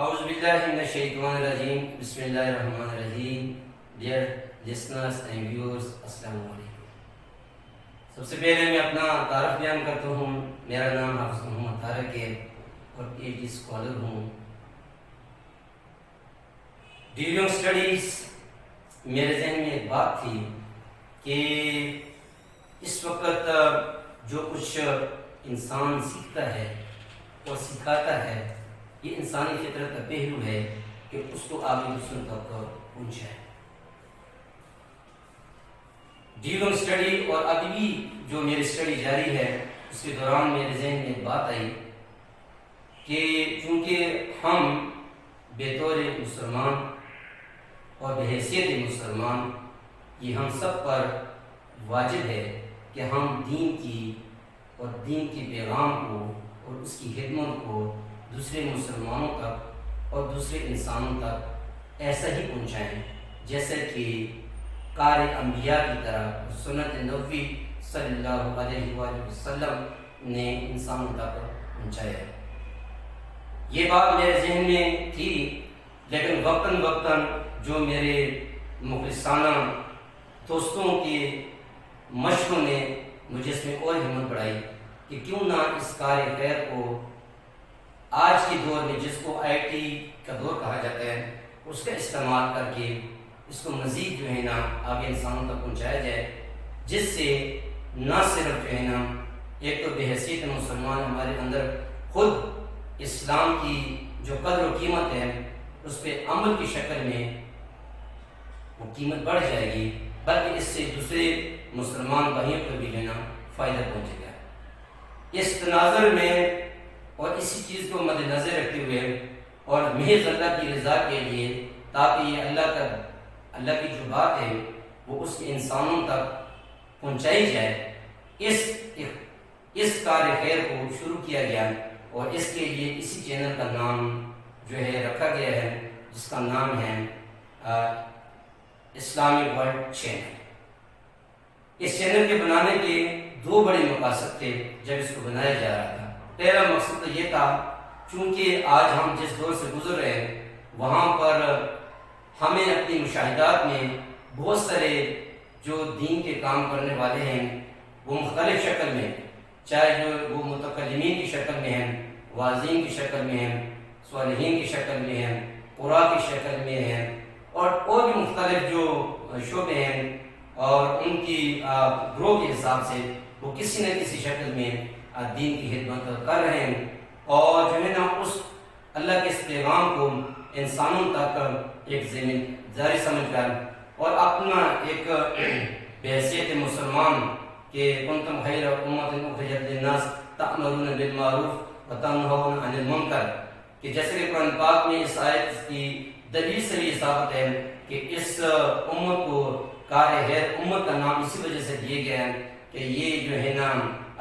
اعوذ باللہ من الشیطان الرجیم بسم اللہ الرحمن الرحیم. ڈیئر لسنرز اینڈ ویورز، السلام علیکم. سب سے پہلے میں اپنا تعارف بیان کرتا ہوں. میرا نام حافظ محمد طارق ہے اور پی ایچ ڈی اسکالر ہوں. ڈیورنگ اسٹڈیز میرے ذہن میں ایک بات تھی کہ اس وقت جو کچھ انسان سیکھتا ہے اور سکھاتا ہے، یہ انسانی فطرت کا پہلو ہے کہ اس کو آگے دوسروں تک پہنچائے. ڈیورنگ اسٹڈی اور ابھی بھی جو میری اسٹڈی جاری ہے، اس کے دوران میرے ذہن میں ایک بات آئی کہ چونکہ ہم بطور مسلمان اور بحیثیت مسلمان، یہ ہم سب پر واجب ہے کہ ہم دین کی اور دین کے پیغام کو اور اس کی خدمت کو دوسرے مسلمانوں تک اور دوسرے انسانوں تک ایسا ہی پہنچائیں جیسے کہ کار انبیاء کی طرح سنت نبوی صلی اللہ علیہ وآلہ وسلم نے انسانوں تک پہنچایا. یہ بات میرے ذہن میں تھی، لیکن وقتاً وقتاً جو میرے مخلصانہ دوستوں کے مشوروں نے مجھے اس میں اور ہمت بڑھائی کہ کیوں نہ اس کار خیر کو آج کے دور میں، جس کو آئی ٹی کا دور کہا جاتا ہے، اس کا استعمال کر کے اس کو مزید جو ہے نا آگے انسانوں تک پہنچایا جائے، جس سے نہ صرف جو ہے نا ایک تو بحیثیت مسلمان ہمارے اندر خود اسلام کی جو قدر و قیمت ہے اس پہ عمل کی شکل میں وہ قیمت بڑھ جائے گی، بلکہ اس سے دوسرے مسلمان بھائیوں کو بھی لینا فائدہ پہنچے گا. اس تناظر میں اور اسی چیز کو مد نظر رکھتے ہوئے اور محض اللہ کی رضا کے لیے، تاکہ یہ اللہ کی جو بات ہے وہ اس کے انسانوں تک پہنچائی جائے، اس کار خیر کو شروع کیا گیا. اور اس کے لیے اسی چینل کا نام جو ہے رکھا گیا ہے، جس کا نام ہے اسلامک ورلڈ چینل. اس چینل کے بنانے کے دو بڑے مقاصد تھے جب اس کو بنایا جا رہا تھا. پہلا مقصد تو یہ تھا، چونکہ آج ہم جس دور سے گزر رہے ہیں وہاں پر ہمیں اپنی مشاہدات میں بہت سارے جو دین کے کام کرنے والے ہیں وہ مختلف شکل میں، چاہے جو وہ متکلمین کی شکل میں ہیں، واعظین کی شکل میں ہیں، صالحین کی شکل میں ہیں، قراء کی شکل میں ہیں، اور بھی مختلف جو شعبے ہیں، اور ان کی گروہ کے حساب سے وہ کسی نہ کسی شکل میں دین کی خدمت کر رہے ہیں، اور جو ہے نا اس اللہ کے اس پیغام کو انسانوں تک ایک ذمہ داری سمجھ کر اور اپنا ایک بحیثیت مسلمان کہ کنتم خیر امۃ اخرجت للناس تأمرون بالمعروف وتنہون عن المنکر، کہ جیسے کہ قرآن پاک میں اس آیت کی دلیل سے بھی ثابت ہے کہ اس امت کو کار خیر امت کا نام اسی وجہ سے دیا گیا ہے کہ یہ جو ہے نا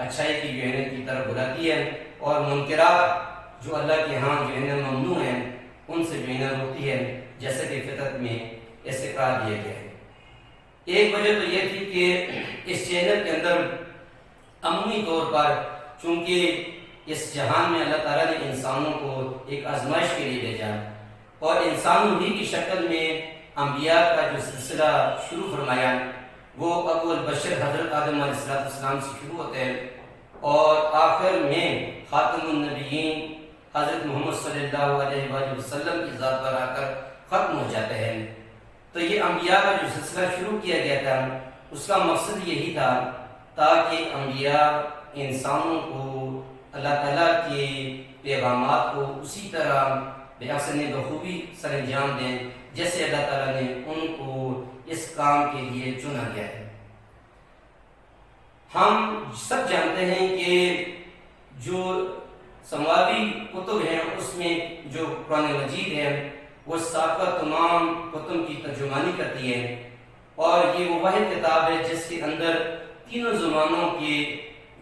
اچھائی کی جو ہے کی طرف بلاتی ہے، اور منکرات جو اللہ کے ہاں جو ہے نا ممنوع ہیں ان سے جو ہے نا روکتی ہے، جیسے کہ فطرت میں ایسے قرار دیا گیا ہے. ایک وجہ تو یہ تھی کہ اس چینل کے اندر عمومی طور پر، چونکہ اس جہان میں اللہ تعالیٰ نے انسانوں کو ایک آزمائش کے لیے بھیجا، اور انسانوں ہی کی شکل میں انبیاء کا جو سلسلہ شروع فرمایا وہ ابو البشر حضرت آدم علیہ السلام سے شروع ہوتے ہیں، اور آخر میں خاتم النبیین حضرت محمد صلی اللہ علیہ وآلہ وسلم کی ذات پر آ کر ختم ہو جاتے ہیں. تو یہ انبیاء کا جو سلسلہ شروع کیا گیا تھا اس کا مقصد یہی تھا تاکہ انبیاء انسانوں کو اللہ تعالیٰ کے پیغامات کو اسی طرح بحسن بخوبی سر انجام دیں جیسے اللہ تعالیٰ نے ان کو اس کام کے لیے چنا گیا ہے. ہم سب جانتے ہیں کہ جو سماوی کتب ہیں اس میں جو قرآن مجید ہے وہ سابقہ تمام کتب کی ترجمانی کرتی ہے، اور یہ وہ واحد کتاب ہے جس کے اندر تینوں زمانوں کے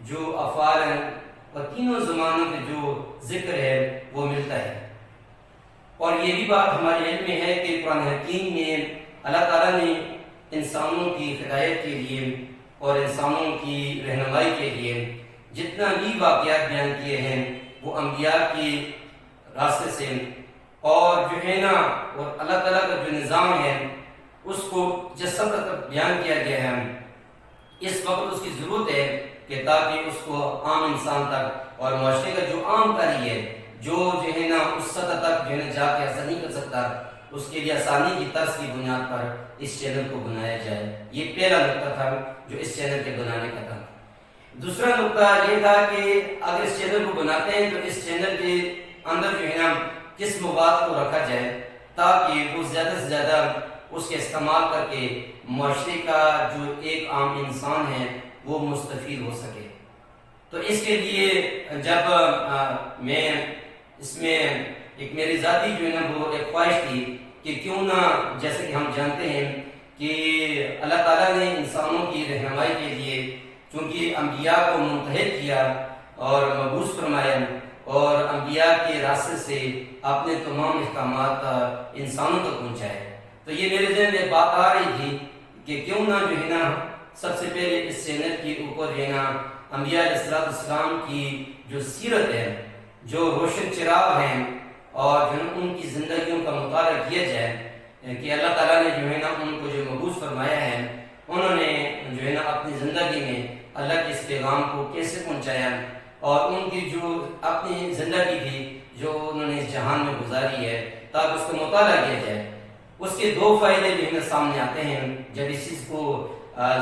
جو افعال ہیں اور تینوں زمانوں کے جو ذکر ہے وہ ملتا ہے. اور یہ بھی بات ہمارے علم میں ہے کہ قرآن حکیم میں اللہ تعالیٰ نے انسانوں کی ہدایت کے لیے اور انسانوں کی رہنمائی کے لیے جتنا بھی واقعات بیان کیے ہیں وہ انبیاء کے راستے سے اور جو ہے نا اور اللہ تعالیٰ کا جو نظام ہے اس کو جس سطح تک بیان کیا گیا ہے، اس وقت اس کی ضرورت ہے کہ تاکہ اس کو عام انسان تک اور معاشرے کا جو عام کاری ہے جو ہے نا اس سطح تک جو ہے نا جا کے ایسا نہیں کر سکتا، اس کے لیے آسانی کی طرز کی بنیاد پر اس چینل کو بنایا جائے۔ یہ پہلا نقطہ تھا جو اس چینل کے بنانے کا تھا۔ دوسرا نقطہ یہ تھا کہ اگر اس چینل کو بناتے ہیں تو اس چینل کے اندر جو ہے نا کس مواد کو رکھا جائے تاکہ وہ زیادہ سے زیادہ اس کے استعمال کر کے معاشرے کا جو ایک عام انسان ہے وہ مستفید ہو سکے۔ تو اس کے لیے جب میں اس میں ایک میری ذاتی جو ہے نا وہ ایک خواہش تھی کہ کیوں نہ، جیسے کہ ہم جانتے ہیں کہ اللہ تعالیٰ نے انسانوں کی رہنمائی کے لیے چونکہ انبیاء کو منتخب کیا اور مبعوث فرمایا اور انبیاء کے راستے سے اپنے تمام احکامات انسانوں تک پہنچائے، تو یہ میرے ذہن میں بات آ رہی تھی کہ کیوں نہ جو ہے نا سب سے پہلے اس چینل کے اوپر جو ہے نا انبیاء علیہ السلام کی جو سیرت ہے، جو روشن چراغ ہیں اور جو ہے ان کی زندگیوں کا مطالعہ کیا جائے کہ اللہ تعالیٰ نے جو ہے نا ان کو جو مبعوث فرمایا ہے انہوں نے جو ہے نا اپنی زندگی میں اللہ کے اس پیغام کو کیسے پہنچایا اور ان کی جو اپنی زندگی تھی جو انہوں نے اس جہان میں گزاری ہے تاکہ اس کا مطالعہ کیا جائے۔ اس کے دو فائدے جو ہے سامنے آتے ہیں جب اس چیز کو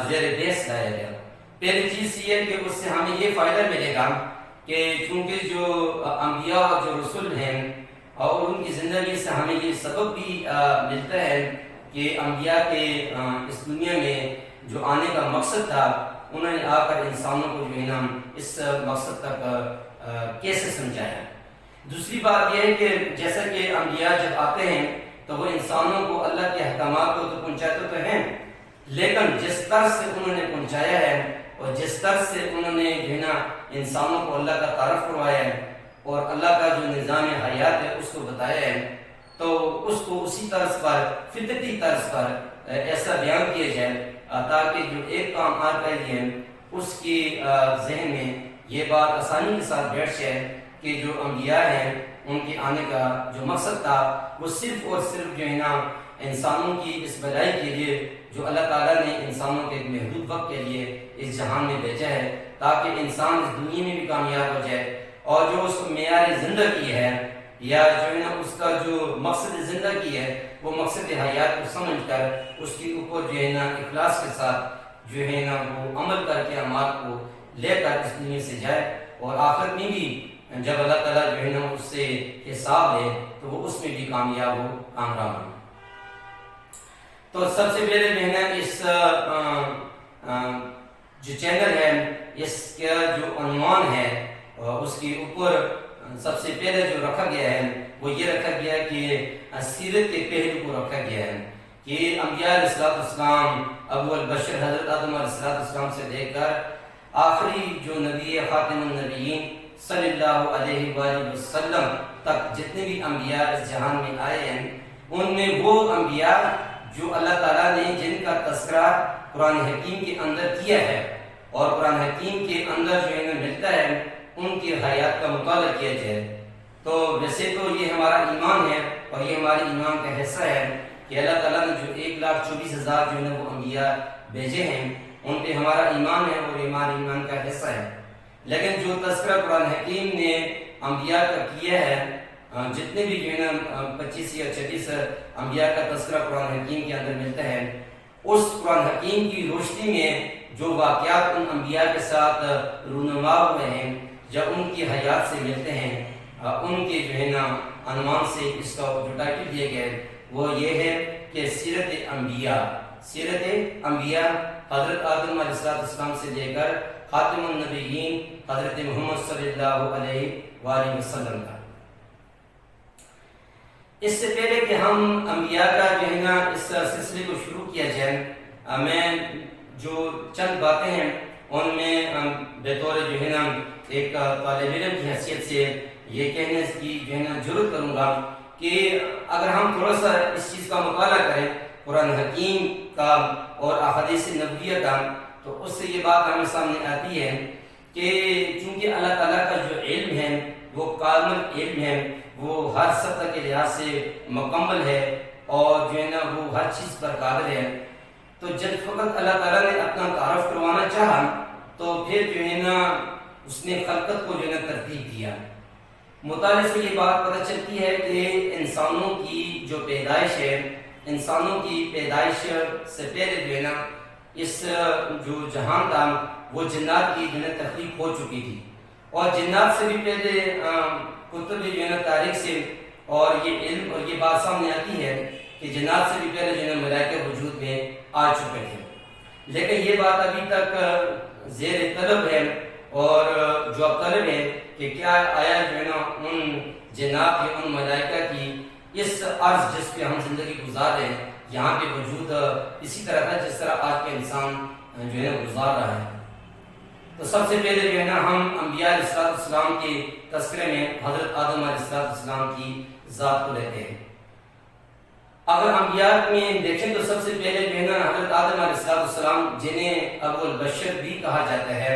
زیر بحث لایا گیا۔ پہلی چیز یہ ہے کہ اس سے ہمیں یہ فائدہ ملے گا کہ چونکہ جو انبیاء اور جو رسول ہیں اور ان کی زندگی سے ہمیں یہ سبق بھی ملتا ہے کہ انبیاء کے اس دنیا میں جو آنے کا مقصد تھا انہوں نے آ کر انسانوں کو جو ہے نا اس مقصد تک کیسے سمجھایا۔ دوسری بات یہ ہے کہ جیسا کہ انبیاء جب آتے ہیں تو وہ انسانوں کو اللہ کے احکامات کو تو پہنچاتے تو ہیں، لیکن جس طرح سے انہوں نے پہنچایا ہے اور جس طرح سے انہوں نے جو ہے نا انسانوں کو اللہ کا تعارف کروایا ہے اور اللہ کا جو نظام حیات ہے اس کو بتایا ہے، تو اس کو اسی طرز پر فطرتی طرز پر ایسا بیان کیا جائے تاکہ جو ایک کام آ رہی ہے اس کی ذہن میں یہ بات آسانی کے ساتھ بیٹھ جائے کہ جو انبیاء ہیں ان کے آنے کا جو مقصد تھا وہ صرف اور صرف جو ہے نا انسانوں کی اس بھلائی کے لیے جو اللہ تعالیٰ نے انسانوں کے ایک محدود وقت کے لیے اس جہان میں بھیجا ہے تاکہ انسان اس دنیا میں بھی کامیاب ہو جائے اور جو اس معیار زندگی ہے یا جو ہے نا اس کا جو مقصد زندگی ہے وہ مقصد حیات کو سمجھ کر اس کے اوپر جو ہے نا اخلاص کے ساتھ جو ہے نا وہ عمل کر کے اعمال کو لے کر اس دنیا سے جائے اور آخرت میں بھی جب اللہ تعالیٰ جو ہے نا اس سے حساب لے تو وہ اس میں بھی کامیاب ہو، کامیاب ہو۔ تو سب سے پہلے جو ہے نا اس جو چینل ہے اس کا جو عنوان ہے اس کے اوپر سب سے پہلے جو رکھا گیا ہے وہ یہ رکھا گیا ہے کہ سیرت کے پہلو کو رکھا گیا ہے کہ انبیاء علیہ السلام ابو البشر حضرت آدم علیہ السلام سے لے کر آخری جو نبی خاتم النبیین صلی اللہ علیہ وآلہ وسلم تک جتنے بھی انبیاء اس جہان میں آئے ہیں ان میں وہ انبیاء جو اللہ تعالیٰ نے جن کا تذکرہ قرآن حکیم کے اندر کیا ہے اور قرآن حکیم کے اندر جو انہیں ملتا ہے ان کی حیات کا مطالعہ کیا جائے۔ تو ویسے تو یہ ہمارا ایمان ہے اور یہ ہمارے ایمان کا حصہ ہے کہ اللہ تعالیٰ نے جو 1,24,000 جو ہے وہ انبیاء بھیجے ہیں ان پہ ہمارا ایمان ہے اور ایمان کا حصہ ہے، لیکن جو تذکرہ قرآن حکیم نے انبیاء کا کیا ہے جتنے بھی جو ہے نا 25 یا 26 انبیاء کا تذکرہ قرآن حکیم کے اندر ملتا ہے، اس قرآن حکیم کی روشنی میں جو واقعات ان انبیاء کے ساتھ رونما ہوئے ہیں یا ان کی حیات سے ملتے ہیں ان کے جو ہے نا عنوان سے اس کا جو ٹائٹل دیا گیا ہے وہ یہ ہے کہ سیرت انبیاء حضرت آدم علیہ السلام سے لے کر خاتم النبیین حضرت محمد صلی اللہ علیہ وآلہ وسلم کا۔ اس سے پہلے کہ ہم انبیاء کا جو ہے نا اس سلسلے کو شروع کیا جائے میں جو چند باتیں ہیں ان میں بطور جو ہے نا ایک طالب علم کی حیثیت سے یہ کہنے کی جو ہے نا ضرورت کروں گا کہ اگر ہم تھوڑا سا اس چیز کا مطالعہ کریں قرآن حکیم کا اور احادیث نبویہ کا تو اس سے یہ بات ہمیں سامنے آتی ہے کہ چونکہ اللہ تعالیٰ کا جو علم ہے وہ کامل علم ہے، وہ ہر سطح کے لحاظ سے مکمل ہے اور جو ہے نا وہ ہر چیز پر قادر ہے۔ تو جب فقط اللہ تعالیٰ نے اپنا تعارف کروانا چاہا تو پھر جو ہے نا اس نے خلقت کو جو ہے نا ترتیب دیا۔ مطالعے سے یہ بات پتہ چلتی ہے کہ انسانوں کی جو پیدائش ہے، انسانوں کی پیدائش سے پہلے جو ہے نا اس جو جہان تھا وہ جنات کی جو ہے تخلیق ہو چکی تھی، اور جنات سے بھی پہلے کتب جو ہے نا تاریخ سے اور یہ علم اور یہ بات سامنے آتی ہے کہ جنات سے بھی پہلے جو ہے نا ملائکہ وجود میں آ چکے تھے، لیکن یہ بات ابھی تک زیر طلب ہے، اور جو اب طلب ہے کہ کیا آیا جو ہے نا ان جنات یا ان ملائکہ کی اس عرض جس پہ ہم زندگی گزار رہے ہیں یہاں پہ وجود اسی طرح تھا جس طرح آج کے انسان جو ہے گزار رہا ہے۔ تو سب سے پہلے جو ہے نا ہم انبیاء علیہ السلام کے تذکرے میں حضرت آدم علیہ السلام کی ذات کو لیتے ہیں۔ اگر انبیاء میں دیکھیں تو سب سے پہلے جو ہے نا حضرت آدم علیہ السلام جنہیں ابو البشر بھی کہا جاتا ہے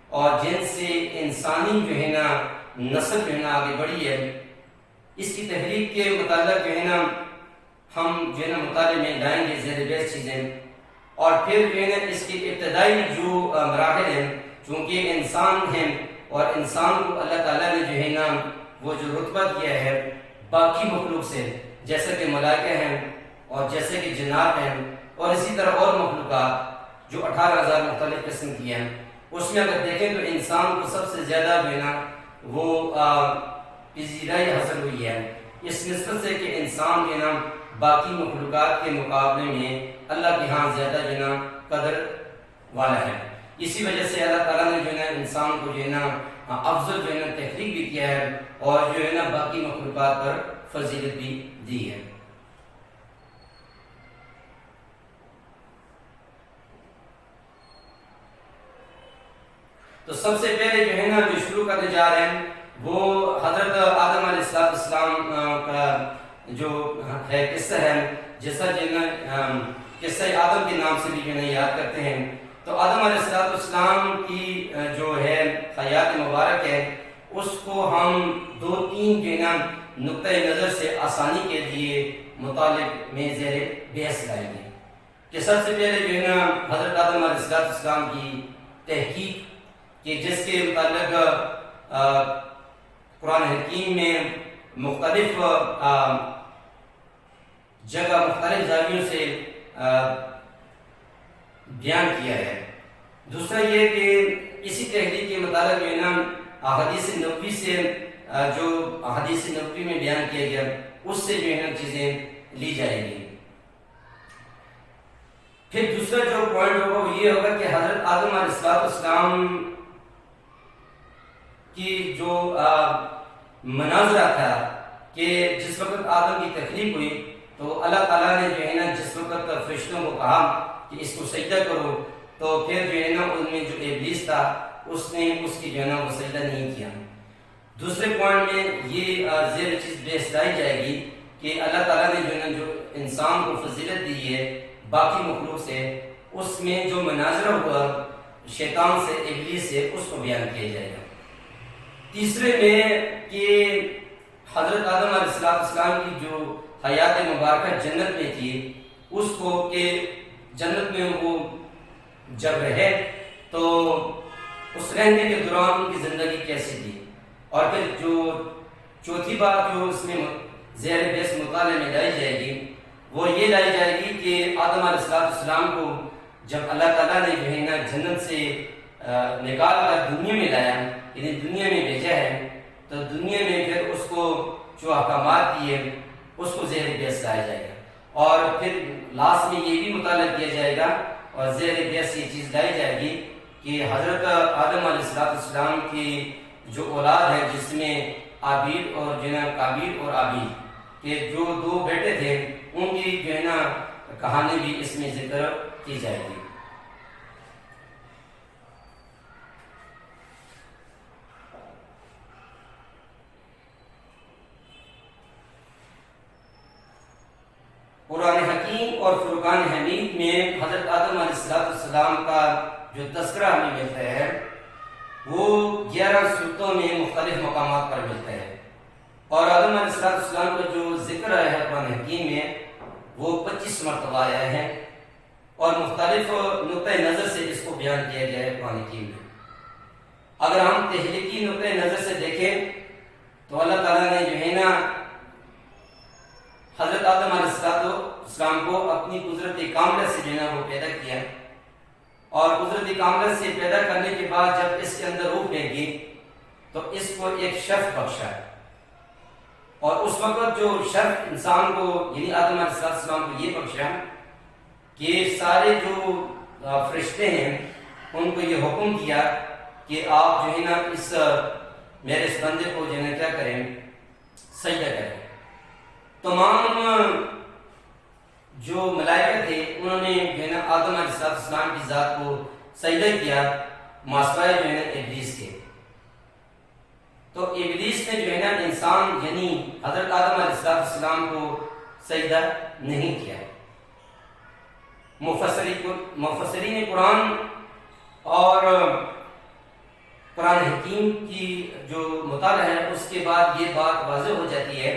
اور جن سے انسانی جو ہے نا نسل جو ہے نا آگے بڑھی ہے، اس کی تحریک کے متعلق جو ہے نا ہم جو ہے نا مطالعے میں لائیں گے زیر بحث چیزیں، اور پھر جو ہے نا اس کی ابتدائی جو مراحل ہیں، چونکہ انسان ہیں اور انسان کو اللہ تعالیٰ نے جو ہے نا وہ جو رتبہ دیا ہے باقی مخلوق سے، جیسے کہ ملائکہ ہیں اور جیسے کہ جنات ہیں اور اسی طرح اور مخلوقات جو 18,000 مختلف قسم کی ہیں، اس میں اگر دیکھیں تو انسان کو سب سے زیادہ جو ہے نا وہ پذیرائی حاصل ہوئی ہے، اس نسبت سے کہ انسان جو ہے نا باقی مخلوقات کے مقابلے میں اللہ کے ہاں زیادہ جو ہے نا قدر والا ہے۔ اسی وجہ سے اللہ تعالیٰ نے جو ہے نا انسان کو جو ہے نا افضل جو ہے نا تحریک بھی کیا ہے اور جو ہے نا باقی مخلوقات پر فضیلت بھی دی ہے۔ تو سب سے پہلے جو ہے نا جو شروع کرنے جا رہے ہیں وہ حضرت آدم علیہ السلام کا جو ہے قصہ ہے، جیسا جو ہے نا قصہ آدم کے نام سے بھی جو ہے نا یاد کرتے ہیں۔ تو آدم علیہ السلام کی جو ہے حیات مبارک ہے، اس کو ہم 2-3 جو ہے نا نقطۂ نظر سے آسانی کے لیے مطالعے میں زیر بحث لائیں گے کہ سب سے پہلے جو ہے نا حضرت آدم علیہ السلام کی تحقیق کہ جس کے متعلق قرآن حکیم میں مختلف جگہ مختلف زاویوں سے بیان کیا ہے۔ دوسرا یہ کہ اسی تحریک کے متعلق جو ہے نا احادیث نبوی سے جو احادیث نبوی میں بیان کیا گیا اس سے جو ہے نا چیزیں لی جائیں گی۔ پھر دوسرا جو پوائنٹ ہوگا وہ یہ ہوگا کہ حضرت آدم علیہ السلام کی جو مناظرہ تھا کہ جس وقت آدم کی تخلیق ہوئی تو اللہ تعالیٰ نے جو ہے نا جس وقت فرشتوں کو کہا کہ اس کو سجدہ کرو تو پھر جو ہے نا ان میں جو ابلیس تھا اس نے اس کی جو ہے نا وہ سجدہ نہیں کیا۔ دوسرے پوائنٹ میں یہ زیر چیز بحث لائی جائے گی کہ اللہ تعالیٰ نے جو ہے نا جو انسان کو فضیلت دی ہے باقی مخلوق سے، اس میں جو مناظرہ ہوا شیطان سے ابلیس سے اس کو بیان کیا جائے گا۔ تیسرے میں کہ حضرت آدم علیہ السلام کی جو حیات مبارکہ جنت میں تھی اس کو کہ جنت میں وہ جب رہے تو اس رہنے کے دوران ان کی زندگی کیسی تھی، اور پھر جو چوتھی بات جو اس میں زیر بحث مطالعے میں لائی جائے گی وہ یہ لائی جائے گی کہ آدم علیہ السلام کو جب اللہ تعالیٰ نے جو ہے نا جنت سے نکال کر دنیا میں لایا یعنی دنیا میں بھیجا ہے تو دنیا میں پھر اس کو جو احکامات دیے اس کو زیر بحث لایا جائے گا، اور پھر لاسٹ میں یہ بھی مطالعہ کیا جائے گا اور زیر بحث یہ چیز لائی جائے گی کہ حضرت آدم علیہ السلام کی جو اولاد ہے جس میں آبیل اور جو ہے نا قابیل اور آبیل کے جو 2 بیٹے تھے ان کی جو ہے نا کہانی بھی اس میں ذکر کی جائے گی۔ قرآن حکیم اور فرقان حمید میں حضرت آدم علیہ السلام کا جو تذکرہ ہمیں ملتا ہے وہ 11 صورتوں میں مختلف مقامات پر ملتا ہے، اور آدم علیہ السلام کا جو ذکر آیا ہے قرآن حکیم میں وہ 25 مرتبہ آیا ہے، اور مختلف نقطۂ نظر سے اس کو بیان کیا گیا ہے قرآن حکیم میں۔ اگر ہم تخلیقی نقطۂ نظر سے دیکھیں تو اللہ تعالیٰ نے جو ہے نا حضرت آدم علیہ السلام کو اپنی قدرت کاملہ سے جو ہے نا وہ پیدا کیا، اور قدرت کاملہ سے پیدا کرنے کے بعد جب اس کے اندر روح پھینکی تو اس کو ایک شرف بخشا، اور اس وقت جو شرف انسان کو یعنی آدم علیہ السلام کو یہ بخشا کہ سارے جو فرشتے ہیں ان کو یہ حکم دیا کہ آپ جو ہے نا اس میرے اس بندے کو جو ہے نا کیا کریں، سجدہ کریں۔ تمام جو ملائکہ تھے انہوں نے جو ہے نا آدم علیہ السلام کی ذات کو سجدہ کیا ماسوائے جو ہے نا ابلیس کے۔ تو ابلیس نے جو ہے نا انسان یعنی حضرت آدم علیہ السلام کو سجدہ نہیں کیا۔ مفسرین قرآن اور قرآن حکیم کی جو مطالعہ ہے اس کے بعد یہ بات واضح ہو جاتی ہے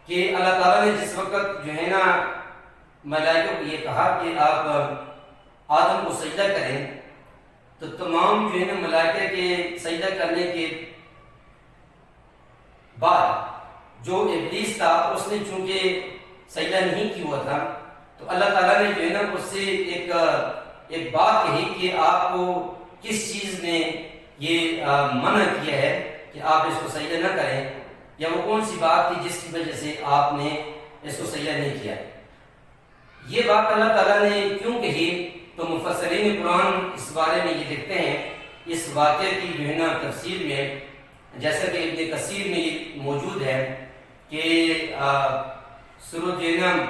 کہ اللہ تعالیٰ نے جس وقت جو ہے نا ملائکہ کو یہ کہا کہ آپ آدم کو سجدہ کریں، تو تمام جو ہے نا ملائکہ کے سجدہ کرنے کے بعد جو ابلیس تھا اس نے چونکہ سجدہ نہیں کیا ہوا تھا، تو اللہ تعالیٰ نے جو ہے نا اس سے ایک بات کہی کہ آپ کو کس چیز نے یہ منع کیا ہے کہ آپ اس کو سجدہ نہ کریں، یا وہ کون سی بات تھی جس کی وجہ سے آپ نے اس کو سجدہ نہیں کیا۔ یہ بات اللہ تعالیٰ نے کیوں کہی تو مفسرین قرآن اس بارے میں یہ لکھتے ہیں، اس واقعے کی جو ہے نا تفسیر میں جیسا کہ ابن کثیر میں یہ موجود ہے کہ سورۃ جہنم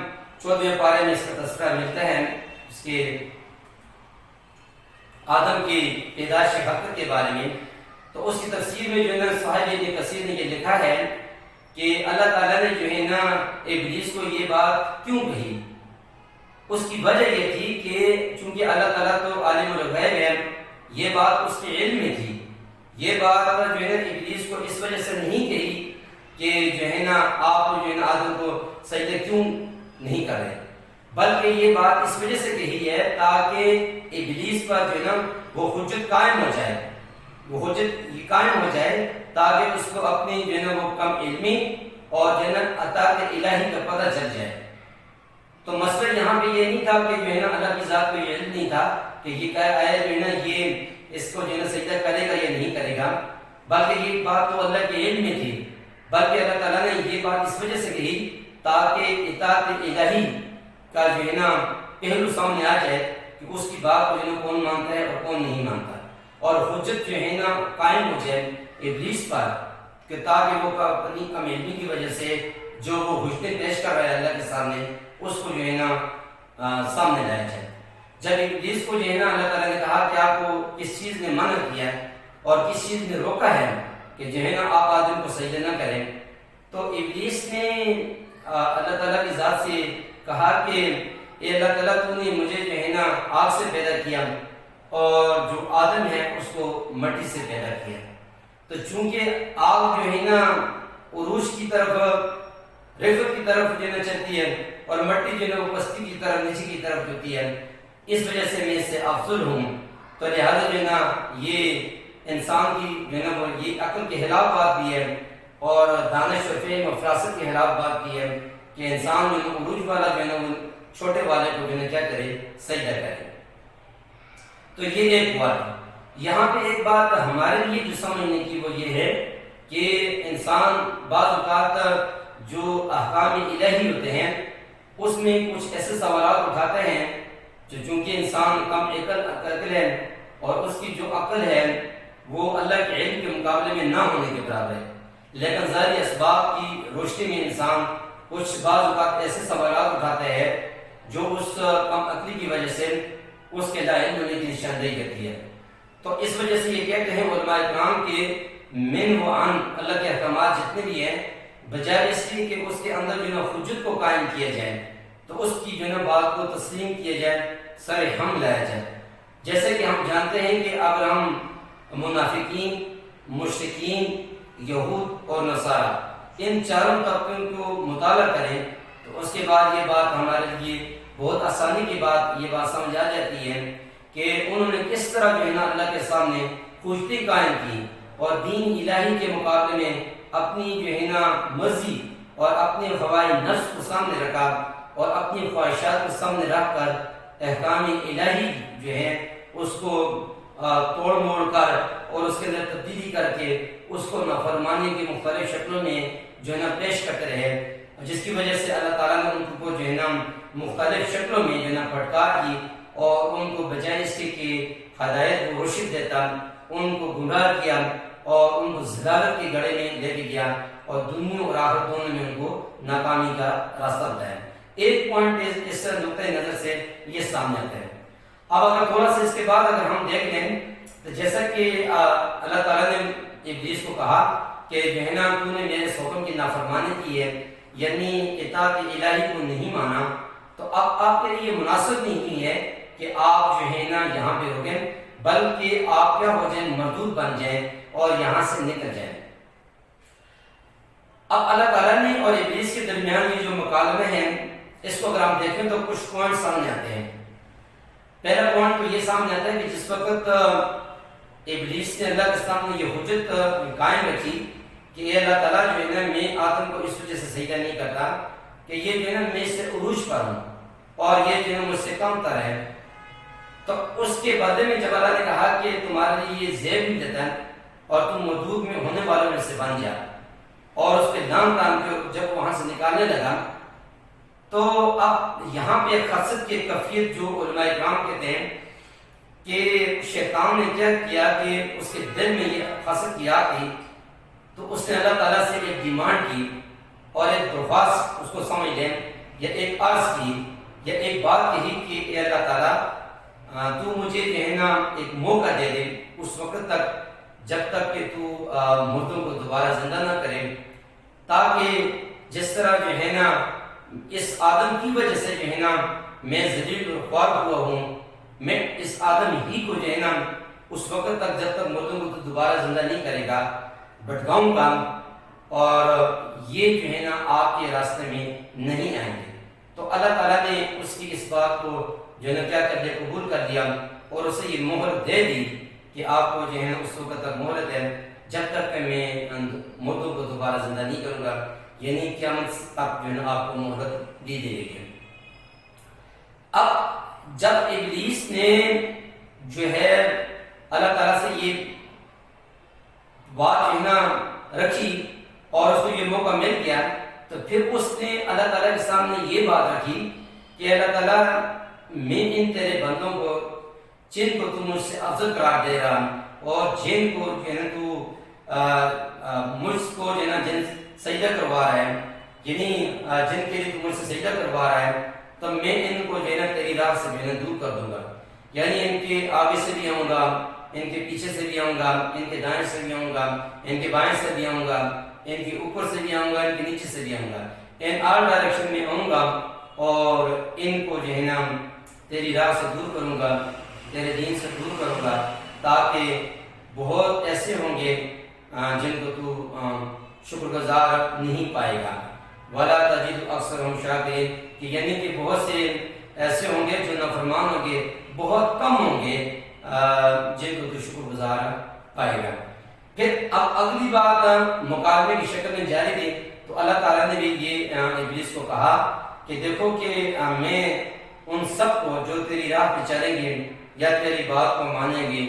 14 پارے میں اس کا تذکرہ ملتا ہے، اس کے آدم کی پیدائش حقیقت کے بارے میں۔ تو اس کی تفسیر میں جو ہے نا صاحب ابن کثیر نے یہ لکھا ہے کہ اللہ تعالیٰ نے جو ہے نا ابلیس کو یہ بات کیوں کہی، اس کی وجہ یہ تھی کہ چونکہ اللہ تعالیٰ تو عالم الغیب ہے، یہ بات اس کے علم میں تھی، یہ بات جو ہے نا ابلیس کو اس وجہ سے نہیں کہی کہ جو ہے نا آپ جو ہے نا آدم کو سجدہ کیوں نہیں کر رہے، بلکہ یہ بات اس وجہ سے کہی ہے تاکہ ابلیس پر جو ہے نا وہ حجت قائم ہو جائے، وہ حجت یہ قائم ہو جائے تاکہ اس کو اپنی جو ہے نا وہ کم علمی اور جو ہے نا عطاء الہی کا پتہ چل جائے۔ تو مسئلہ یہاں پہ یہ نہیں تھا کہ جو ہے نا اللہ کی ذات کو یہ علم نہیں تھا کہ یہ کیا آیا جو ہے نا یہ اس کو جو ہے نا سجدہ کرے گا یا نہیں کرے گا، بلکہ یہ بات تو اللہ کے علم میں تھی، بلکہ اللہ تعالیٰ نے یہ بات اس وجہ سے کہی تاکہ اطاعت الہی کا جو ہے نا پہلو سامنے آ جائے کہ اس کی بات کو جو ہے نا کون مانتا ہے اور کون نہیں مانتا، اور حجت جو ہے نا قائم ہو جائے ابلیس پر کہ تاکہ وہ اپنی کم علمی کی وجہ سے جو وہ حجتیں پیش کر رہا ہے اللہ کے سامنے اس کو جو ہے نا سامنے لایا جائے۔ جب ابلیس کو جو ہے نا اللہ تعالیٰ نے کہا کہ آپ کو کس چیز نے منع کیا ہے اور کس چیز نے روکا ہے کہ جو ہے نا آپ آدم کو سجدہ نہ کریں، تو ابلیس نے اللہ تعالیٰ کی ذات سے کہا کہ اے اللہ تعالیٰ تو نے مجھے جو ہے نا آگ سے پیدا کیا اور جو آدم ہے اس کو مٹی سے پیدا کیا، تو چونکہ آگ جو ہے نا عروج کی طرف رفت کی طرف جو ہے نا چلتی ہے اور مٹی جو ہے نا وہ پستی کی طرف نیچے کی طرف ہوتی ہے، اس وجہ سے میں اس سے افضل ہوں، تو لہٰذا جو ہے نا یہ انسان کی جو ہے نا وہ یہ عقل کے خلاف بات بھی ہے اور دانش و فہم و فراست کے خلاف بات بھی ہے کہ انسان جو ہے نا عروج والا جو ہے نا وہ چھوٹے والے کو جو ہے نا کیا کرے، سجدہ کرے۔ تو یہ ایک بات ہے۔ یہاں پہ ایک بات ہمارے لیے جو سمجھنے کی وہ یہ ہے کہ انسان بعض اوقات جو احکام الہی ہوتے ہیں اس میں کچھ ایسے سوالات اٹھاتے ہیں جو چونکہ انسان کم عقل ہے اور اس کی جو عقل ہے وہ اللہ کے علم کے مقابلے میں نہ ہونے کے برابر ہے، لیکن ظاہری اسباب کی روشنی میں انسان کچھ بعض اوقات ایسے سوالات اٹھاتے ہیں جو اس کم عقلی کی وجہ سے اس کے لا علم ہونے کی نشاندہی کرتی ہے۔ تو اس وجہ سے یہ کہتے ہیں علماء کرام کے من و عن اللہ کے احکامات جتنے بھی ہیں بجائے اس لیے کہ اس کے اندر جو ہے نا حجت کو قائم کیا جائے تو اس کی جو ہے نا بات کو تسلیم کیا جائے، سر ہم لایا جائے۔ جیسے کہ ہم جانتے ہیں کہ ابراہم منافقین، مشرکین، یہود اور نصارہ، ان چاروں طبقوں کو مطالعہ کریں تو اس کے بعد یہ بات ہمارے لیے بہت آسانی کی بات، یہ بات سمجھ آ جاتی ہے کہ انہوں نے کس طرح جو ہے نا اللہ کے سامنے خوشتی قائم کی اور دین الہی کے مقابلے میں اپنی جو ہے نا مرضی اور اپنے خواہش نفس کو سامنے رکھا اور اپنی خواہشات کو سامنے رکھ کر احکام الہی جو ہے اس کو توڑ موڑ کر اور اس کے اندر تبدیلی کر کے اس کو نافرمانی کی مختلف شکلوں میں جو ہے نا پیش کرتے رہے، جس کی وجہ سے اللہ تعالیٰ نے ان کو جو ہے نا مختلف شکلوں میں جو ہے نا پھٹکار کی اور ان کو بجائے اس کے کہ ہدایت کو رشد دیتا ان کو گمراہ کیا اور ان کو ضلالت کے گڑھے میں لے کے گیا اور دنیا اور آخرت دونوں میں ان کو ناکامی کا راستہ بتایا۔ ایک پوائنٹ اس نقطۂ نظر سے یہ سامنے آتا ہے۔ اب اگر تھوڑا سا اس کے بعد اگر ہم دیکھ لیں تو جیسا کہ اللہ تعالیٰ نے ابلیس کو کہا کہ جو ہے نا تو نے میرے حکم کی نافرمانی کی ہے، یعنی اطاعت الہی کو نہیں مانا، تو اب آپ کے لیے مناسب نہیں ہے کہ آپ جو ہے نا یہاں پہ رکیں، بلکہ آپ کیا ہو جائیں، مردود بن جائیں اور یہاں سے نکل جائیں۔ اب اللہ تعالیٰ نے اور ابلیس کے درمیان یہ جو مکالمے ہیں اس کو اگر ہم دیکھیں تو کچھ پوائنٹ سامنے آتے ہیں۔ پہلا پوائنٹ تو یہ سامنے آتا ہے کہ جس وقت ابلیس نے اللہ کے سامنے یہ حجت قائم رکھی کہ اے اللہ تعالیٰ جو ہے نا میں آدم کو اس وجہ سے سجدہ نہیں کرتا کہ یہ جو ہے نا میں اس سے عروج پر ہوں اور یہ جو ہے مجھ سے کم تر ہے، تو اس کے بدلے میں جب اللہ نے کہا کہ تمہارے لیے یہ زیب بھی دیتا ہے اور تم مردود میں ہونے والوں میں سے بن جا، اور اس پہ دام تام کے جب وہاں سے نکالنے لگا، تو اب یہاں پہ خاصت کی کیفیت جو علماء اکرام کہتے ہیں کہ شیطان نے کیا کیا کہ اس کے دل میں یہ خاصت کی آ گئی، تو اس نے اللہ تعالیٰ سے ایک ڈیمانڈ کی اور ایک درخواست اس کو سمجھ لیں یا ایک عرض کی یا ایک بات کہی کہ اے اللہ تعالیٰ تو مجھے جو ہے نا ایک موقع دے دے اس وقت تک جب تک کہ تو مردوں کو دوبارہ زندہ نہ کرے، تاکہ جس طرح جو ہے نا اس آدم کی وجہ سے جو ہے نا میں ذلیل و خوار ہوا ہوں، میں اس آدم ہی کو جو ہے نا اس وقت تک جب تک مردوں کو تو دوبارہ زندہ نہیں کرے گا بھٹکاؤں گا اور یہ جو ہے نا آپ کے راستے میں نہیں آئیں گے۔ تو اللہ تعالیٰ نے اس کی اس بات کو جو ہے نا کیا کر دیا، قبول کر دیا اور اسے یہ مہر دے دی کہ آپ کو جو ہے نا اس وقت تک مہلت ہے جب تک کہ میں مردوں کو دوبارہ زندہ نہیں کروں گا، یعنی قیامت تک جو ہے نا آپ کو مہلت دی دے گی۔ اب جب ابلیس نے جو ہے اللہ تعالیٰ سے یہ بات جو ہے نا رکھی اور اس کو یہ موقع مل گیا، تو پھر اس نے اللہ تعالیٰ کے سامنے یہ بات رکھی کہ اللہ تعالیٰ میں ان تیرے بندوں کو جن کو تو مجھ سے افضل قرار دے رہا اور جن کو جو ہے نا تو مجھ کو جو ہے نا جن سجدہ کروا رہا ہے، یعنی جن کے لیے تو مجھ سے سجدہ کروا رہا ہے، تو میں ان کو جو ہے نا تیری راہ سے جو ہے نا دور کر دوں گا، یعنی ان کے آگے سے بھی آؤں گا، ان کے پیچھے سے بھی آؤں گا، ان کے دائیں سے بھی آؤں گا، ان کے بائیں سے بھی آؤں گا، ان کے اوپر سے بھی آؤں گا، ان کے نیچے سے بھی آؤں گا، ان آل ڈائریکشن میں آؤں گا اور ان کو جو ہے نا تیری راہ سے دور کروں گا، تیرے دین سے دور کروں گا، تاکہ بہت ایسے ہوں گے جن کو تو شکر گزار نہیں پائے گا، وَلَا تَجِدُ أَكْثَرَهُمْ شَاكِرِينَ، کہ یعنی کہ بہت سے ایسے ہوں گے جو نافرمان ہوں گے، بہت کم ہوں گے جن کو تو شکر گزار پائے گا۔ پھر اب اگلی بات مکالمے کی شکل میں جاری تھی، تو اللہ تعالیٰ نے بھی یہ ابلیس کو کہا کہ دیکھو کہ میں ان سب کو جو تیری راہ پہ چلیں گے یا تیری بات کو مانیں گے،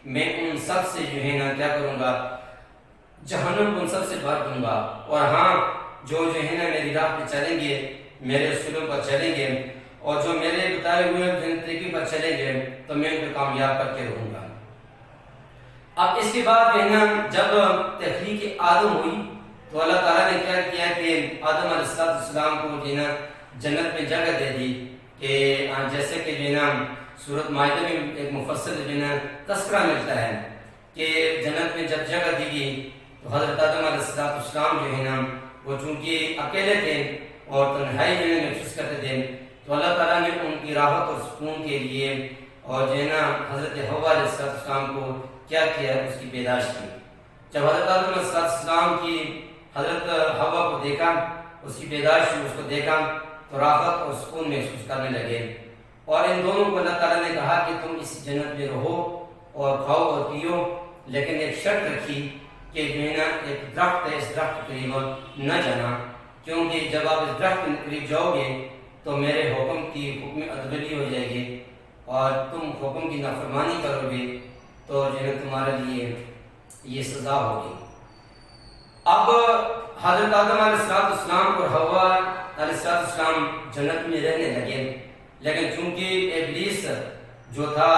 میں ان سب سے جو ہے نا کیا کروں گا، جہنم کو ان سب سے بھر دوں گا، اور ہاں جو ہے نا میری راہ پہ چلیں گے، میرے اصولوں پر چلیں گے اور جو میرے بتائے ہوئے جن طریقے پر چلیں گے تو میں ان کو کامیاب کر کے رہوں گا۔ اب اس کے بعد جو ہے نا جب تخلیق آدم ہوئی تو اللہ تعالیٰ نے کیا کیا کہ آدم علیہ السلام کو جو ہے نا جنت میں جگہ دے دی، کہ جیسے کہ جو ہے نا سورۃ مائدہ میں ایک مفصل جو ہے نا تذکرہ ملتا ہے کہ جنت میں جب جگہ دی گئی تو حضرت آدم علیہ السلام جو ہے نا وہ چونکہ اکیلے تھے اور تنہائی جو ہے محسوس کرتے تھے، تو اللہ تعالیٰ نے ان کی راحت اور سکون کے لیے اور جو ہے نا حضرت حوا علیہ السلام کو کیا کیا؟ اس کی پیدائش کی۔ جب حضرت آدم علیہ السلام کی حضرت حوا کو دیکھا، اس کی پیدائش ہوئی، اس کو دیکھا تو راحت اور سکون محسوس کرنے لگے، اور ان دونوں کو اللہ تعالیٰ نے کہا کہ تم اس جنت میں رہو اور کھاؤ اور پیو، لیکن ایک شرط رکھی کہ جو ہے نا ایک درخت ہے، اس درخت کے قریب نہ جانا، کیونکہ جب آپ اس درخت کے قریب جاؤ گے تو میرے حکم کی حکم عدلی ہو جائے گی، اور تم حکم کی نافرمانی کرو گے تو جو ہے تمہارے لیے یہ سزا ہوگی۔ اب حضرت آدم علیہ السلام اور حوا علیہ السلام جنت میں رہنے لگے، لیکن چونکہ ابلیس جو تھا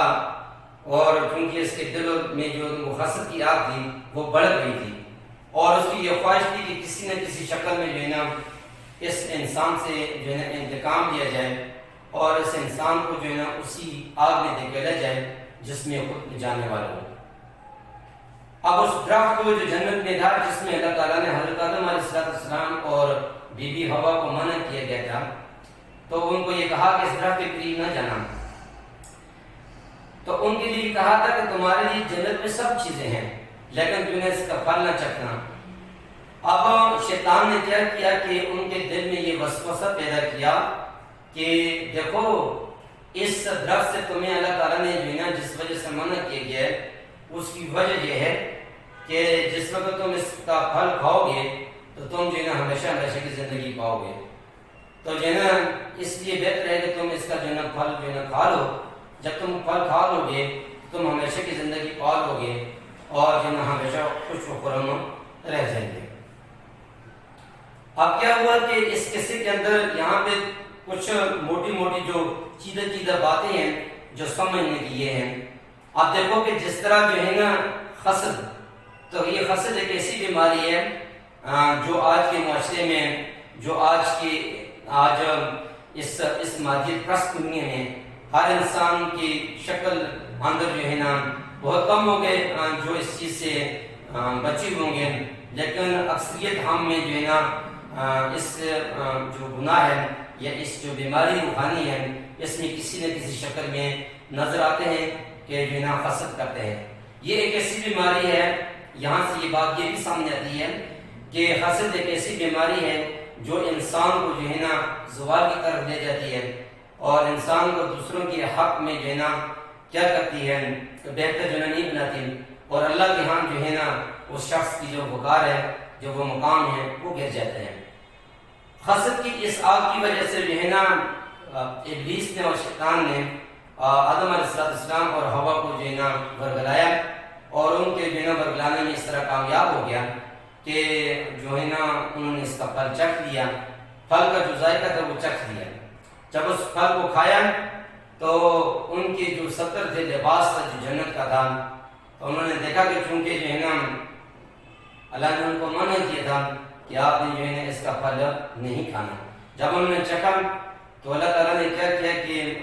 اور چونکہ اس کے دل میں جو وہ حسد کی آگ تھی وہ بڑھ گئی تھی، اور اس کی یہ خواہش تھی کہ کسی نہ کسی شکل میں جو ہے نا اس انسان سے جو ہے نا انتقام لیا جائے اور اس انسان کو جو ہے نا اسی آگ میں دھکیلا جائے جس میں خود جانے والا ہو۔ اب اس درخت کو جو جنت میں تھا جس میں اللہ تعالیٰ نے حضرت آدم علیہ السلام اور بی بی حوا کو منع کیا گیا تھا، تو ان کو یہ کہا کہ اس درخت کے قریب نہ جانا، تو ان کے لیے کہا تھا کہ تمہارے لیے جنت میں سب چیزیں ہیں لیکن تم نے اس کا پھل نہ چکھنا۔ اب شیطان نے کیا کیا کہ ان کے دل میں یہ وسوسہ پیدا کیا کہ دیکھو اس درخت سے تمہیں اللہ تعالیٰ نے جو ہے نا جس وجہ سے منع کیا گیا ہے اس کی وجہ یہ ہے کہ جس وقت تم اس کا پھل کھاؤ گے تو تم جو ہے نا ہمیشہ ہمیشہ کی زندگی پاؤ گے، تو جو ہے نا اس لیے بہتر ہے کہ تم اس کا جو ہے نا پھل جو ہے نا کھا لو، جب تم پھل کھا لو گے تم ہمیشہ کی زندگی پا لو گے اور جو ہے نا ہمیشہ خوش و خرم رہ جائیں گے۔ اب کیا ہوا کہ اس قصے کے اندر یہاں پہ کچھ موٹی موٹی جو چیدہ باتیں ہیں جو سمجھنے کی یہ ہیں۔ آپ دیکھو کہ جس طرح جو ہے نا حسد، تو یہ حسد ایک ایسی بیماری ہے جو آج کے معاشرے میں، جو آج اس مادیت پرست دنیا میں ہر انسان کی شکل اندر جو ہے نا بہت کم ہو گئے جو اس چیز سے بچے ہوں گے، لیکن اکثریت ہم میں جو ہے نا اس جو گناہ ہے یا اس جو بیماری روحانی ہے اس میں کسی نہ کسی شکل میں نظر آتے ہیں کہ جو ہے نا حسد کرتے ہیں۔ یہ ایک ایسی بیماری ہے، یہاں سے یہ بات یہ بھی سامنے آتی ہے کہ حسد ایک ایسی بیماری ہے جو انسان کو جو ہے نا زوال کی طرف لے جاتی ہے اور انسان کو دوسروں کے حق میں جو ہے نا کیا کرتی ہے تو بہتر جو ہے نہیں بناتی، اور اللہ کے ہاں جو ہے نا اس شخص کی جو وقار ہے، جو وہ مقام ہے، وہ گر جاتے ہیں۔ حسد کی اس آگ کی وجہ سے جو ہے نا ابلیس نے اور شیطان نے آدم علیہ السلام اور حوا کو جو ہے نا ورگلایا، اور ان کے جو ہے نا ورگلانے میں اس طرح کامیاب ہو گیا کہ جو ہے نا انہوں نے اس کا پھل چکھ لیا، پھل کا جو ذائقہ تھا وہ چکھ لیا۔ جب اس پھل کو کھایا تو ان کے جو ستر تھے، لباس تھا جو جنت کا تھا، تو انہوں نے دیکھا کہ چونکہ جو ہے نا اللہ نے ان کو منع کیا تھا کہ آپ نے جو ہے نا اس کا پھل نہیں کھانا، جب انہوں نے چکھا تو اللہ تعالیٰ نے کیا کیا کہ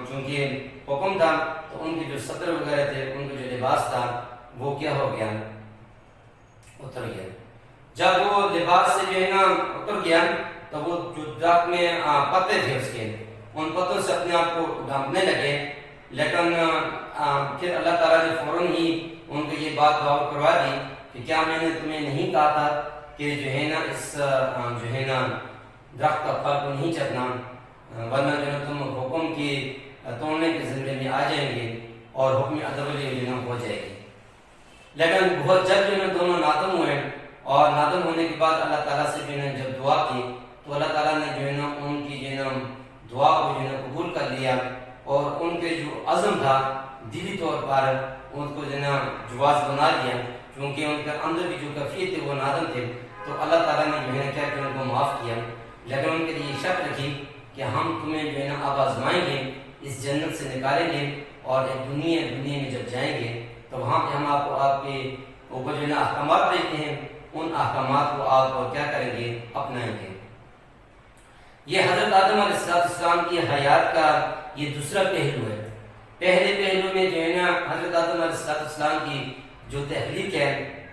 چونکہ حکم تھا تو ان کے جو ستر وغیرہ تھے، ان کا جو لباس تھا وہ کیا ہو گیا، اتر گیا۔ جب وہ لباس سے جو ہے نا اتر گیا تو وہ جو درخت میں پتے تھے اس کے، ان پتوں سے اپنے آپ کو ڈھانپنے لگے، لیکن پھر اللہ تعالیٰ نے فوراً ہی ان کو یہ بات غور کروا دی کہ کیا میں نے تمہیں نہیں کہا تھا کہ جو ہے نا اس جو ہے نا درخت کا پھل کو نہیں چکھنا، ورنہ جو ہے تم حکم کی توڑنے کے زمرے میں آ جائیں گے اور حکم عدل جو ہو جائے گی۔ لیکن بہت جلد جو ہے دونوں نادم ہوئے، اور نادم ہونے کے بعد اللہ تعالیٰ سے جو ہے جب دعا کی تو اللہ تعالیٰ نے جو ہے نا ان کی جو ہے نا دعا کو جو ہے قبول کر لیا، اور ان کے جو عزم تھا دلی طور پر ان کو جو ہے نا جواز بنا لیا، کیونکہ ان کے اندر بھی جو کیفیت تھے وہ نادم تھے، تو اللہ تعالیٰ نے جو ہے نا کیا کہ ان کو معاف کیا، لیکن ان کے لیے شرط رکھی کہ ہم تمہیں جو ہے نا اب آزمائیں گے، اس جنت سے نکالیں گے، اور ایک دنیا میں جب جائیں گے تو وہاں پہ ہم آپ کے اوپر جو ہے نا احکامات دیتے ہیں، ان احکامات کو آپ کیا کریں گے، اپنائیں گے۔ یہ حضرت آدم علیہ السلام کی حیات کا یہ دوسرا پہلو ہے۔ پہلے پہلو میں جو ہے نا حضرت آدم علیہ السلام کی جو تحریک ہے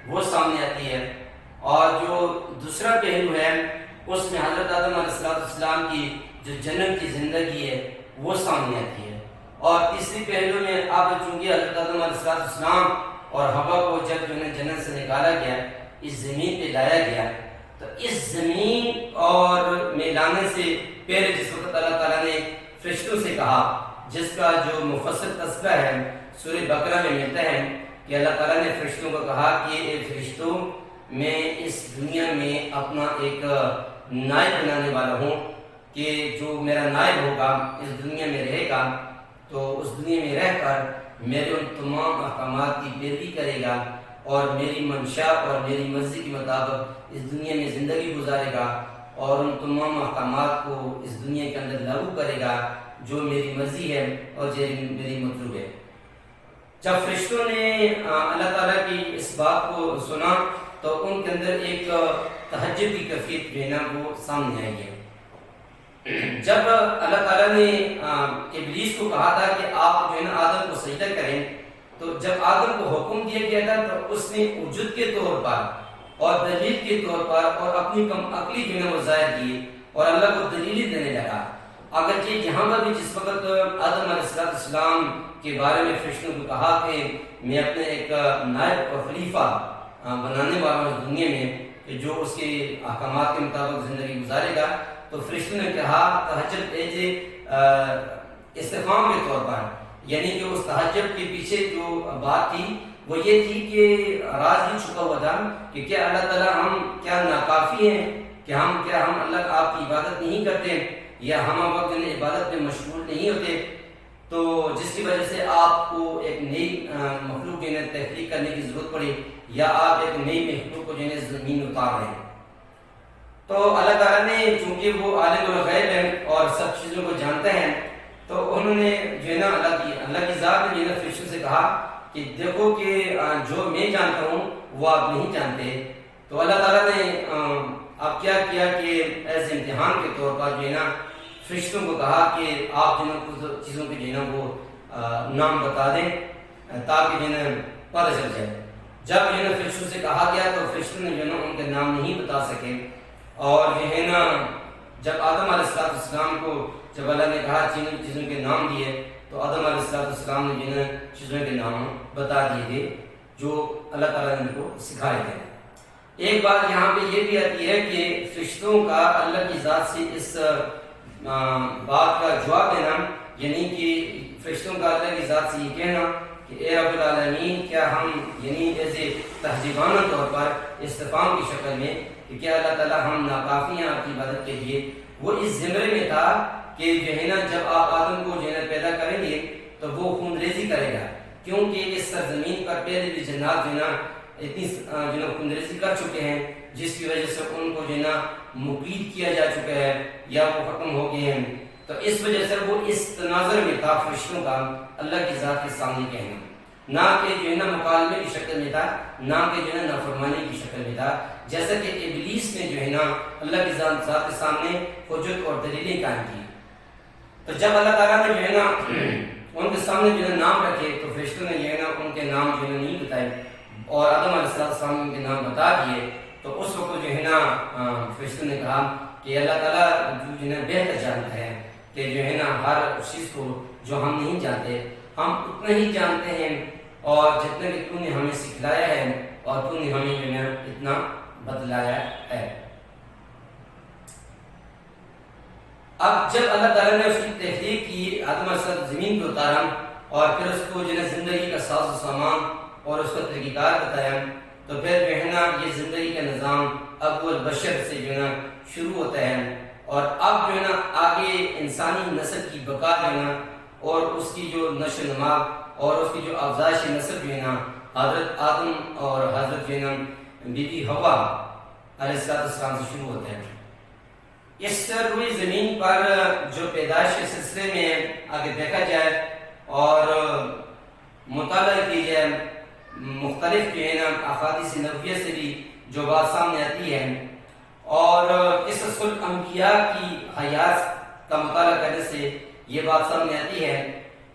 وہ سامنے آتی ہے، اور جو دوسرا پہلو ہے اس میں حضرت آدم علیہ السلام کی جو جنت کی زندگی ہے وہ سامنے آتی ہے، اور تیسری پہلو میں اب چونکہ حضرت آدم علیہ السلام اور ہوا کو جب جو ہے جنت سے نکالا گیا، اس زمین پہ لایا گیا، تو اس زمین اور میں لانے سے پہلے جس وقت اللہ تعالیٰ نے فرشتوں سے کہا، جس کا جو مفصل تذکرہ ہے سورہ بقرہ میں ملتا ہے کہ اللہ تعالیٰ نے فرشتوں کو کہا کہ اے فرشتوں، میں اس دنیا میں اپنا ایک نائب بنانے والا ہوں کہ جو میرا نائب ہوگا اس دنیا میں رہے گا، تو اس دنیا میں رہ کر میرے ان تمام احکامات کی پیروی کرے گا اور میری منشا اور میری مرضی کے مطابق اس دنیا میں زندگی گزارے گا اور ان تمام احکامات کو اس دنیا کے اندر لاگو کرے گا جو میری مرضی ہے اور جو میری مطلوب ہے۔ جب فرشتوں نے اللہ تعالیٰ کی اس بات کو سنا تو ان کے اندر ایک تہجد کی کیفیت جو ہے نا وہ سامنے آئی ہے۔ جب اللہ تعالیٰ نے ابلیس کو کہا تھا کہ آپ جو ہے نا آدم کو سجدہ کریں، تو جب آدم کو حکم دیا گیا تھا تو اس نے وجود کے طور پر اور دلیل کے طور پر اور اپنی کم عقلی جو ہے وہ ظاہر کی اور اللہ کو دلیل دینے لگا۔ اگرچہ یہاں پر بھی جس وقت آدم علیہ السلام کے بارے میں فرشتوں کو کہا کہ میں اپنے ایک نائب اور خلیفہ بنانے والا ہوں اس دنیا میں کہ جو اس کے احکامات کے مطابق زندگی گزارے گا، تو فرشتوں نے کہا تہجد استفہام کے طور پر، یعنی کہ اس تہجد کے پیچھے جو بات تھی وہ یہ تھی کہ راز ہی چھپا ہوا تھا کہ کیا اللہ تعالیٰ ہم کیا ناکافی ہیں کہ ہم اللہ آپ کی عبادت نہیں کرتے یا ہم وقت عبادت میں مشغول نہیں ہوتے، تو جس کی وجہ سے آپ کو ایک نئی مخلوق جو ہے تحقیق کرنے کی ضرورت پڑی یا آپ ایک نئی مخلوق کو جو ہے زمین اتار رہے ہیں۔ تو اللہ تعالیٰ نے چونکہ وہ عالم الغیب ہے اور سب چیزوں کو جانتے ہیں، تو انہوں نے جو ہے نا اللہ کی ذات نے جو ہے نا فرشتوں سے کہا کہ دیکھو کہ جو میں جانتا ہوں وہ آپ نہیں جانتے۔ تو اللہ تعالیٰ نے اب کیا کیا کہ ایسے امتحان کے طور پر جو ہے نا فرشتوں کو کہا کہ آپ جو ہے نا کچھ چیزوں کے جو ہے نا وہ نام بتا دیں تاکہ جو ہے نا پتہ چل جائے۔ جب جو ہے نا فرشتوں سے کہا گیا تو فرشتوں نے جو ہے نا ان کے نام نہیں بتا سکے، اور جو ہے نا جب آدم علیہ السلام کو جب اللہ نے کہا چیزوں کے نام دیے تو آدم علیہ السلام نے جو ہے نا چیزوں کے نام بتا دیے تھے جو اللہ تعالیٰ نے ان کو سکھائے تھے۔ ایک بات یہاں پہ یہ بھی آتی ہے کہ فرشتوں کا اللہ کی ذات سے اس بات کا جواب دینا، یعنی کہ فرشتوں کا اللہ کی ذات سے یہ کہنا کہ اے رب العالمین، کیا ہم یعنی ایسے تہذیبانہ طور پر استفہام کی شکل میں کہ کیا اللہ تعالیٰ ہم ناکافی ہیں آپ کی عبادت کے لیے، وہ اس زمرے میں تھا کہ جو ہے نا جب آپ آدم کو جو ہے نا پیدا کریں گے تو وہ خون ریزی کرے گا، کیونکہ اس سرزمین پر پہلے بھی جنات جو ہے نا اتنی جو ہے نا خون ریزی کر چکے ہیں جس کی وجہ سے ان کو جو ہے نا مقید کیا جا چکا ہے یا وہ ختم ہو گئے ہیں۔ تو اس وجہ سے وہ اس تناظر میں تھا فرشتوں کا اللہ کی ذات کے سامنے کہنا، نہ کہ جو ہے نا مکالمے کی شکل میں تھا، نہ کہ جو ہے نا نافرمانی کی شکل میں تھا، جیسا کہ ابلیس نے جو ہے نا اللہ کی ذات کے سامنے حجت اور دلیلیں قائم کی۔ تو جب اللہ تعالیٰ نے جو ہے نا ان کے سامنے جو ہے نام رکھے تو فرشتوں نے جو ہے نا ان کے نام جو ہے نا نہیں بتائے اور آدم علیہ السلام ان کے نام بتا دیے، تو اس وقت جو ہے نا فرشتوں نے کہا کہ اللہ تعالیٰ جو ہے نا بہتر جانتا ہے کہ جو ہے نا ہر چیز کو جو ہم نہیں جانتے ہم اتنا ہی جانتے ہیں، اور جتنا کہ تو نے ہمیں سکھلایا ہے اور تو نے ہمیں جو ہے نا اتنا بتلایا ہے۔ اب جب اللہ تعالیٰ نے اس کی تحقیق کی، آدم علیہ السلام زمین پہ اتارا اور پھر اس کو جو ہے زندگی کا ساز و سامان اور اس کو طریقہ کار بتایا، تو پھر جو ہے نا یہ زندگی کا نظام اول بشر سے جو ہے نا شروع ہوتا ہے، اور اب جو ہے نا آگے انسانی نسل کی بقا جو ہے نا اور اس کی جو نشو و نما اور اس کی جو افزائش نسل جو ہے نا حضرت آدم اور حضرت جو ہے نا بی بی حوا علیہ السلام سے شروع ہوتا ہے۔ اس روئی زمین پر جو پیدائش کے سلسلے میں آگے دیکھا جائے اور مطالعہ کی جائے، مختلف جو ہے نا احادیث نبویہ سے بھی جو بات سامنے آتی ہے، اور قصص الانبیاء کی حیات کا مطالعہ کرنے سے یہ بات سامنے آتی ہے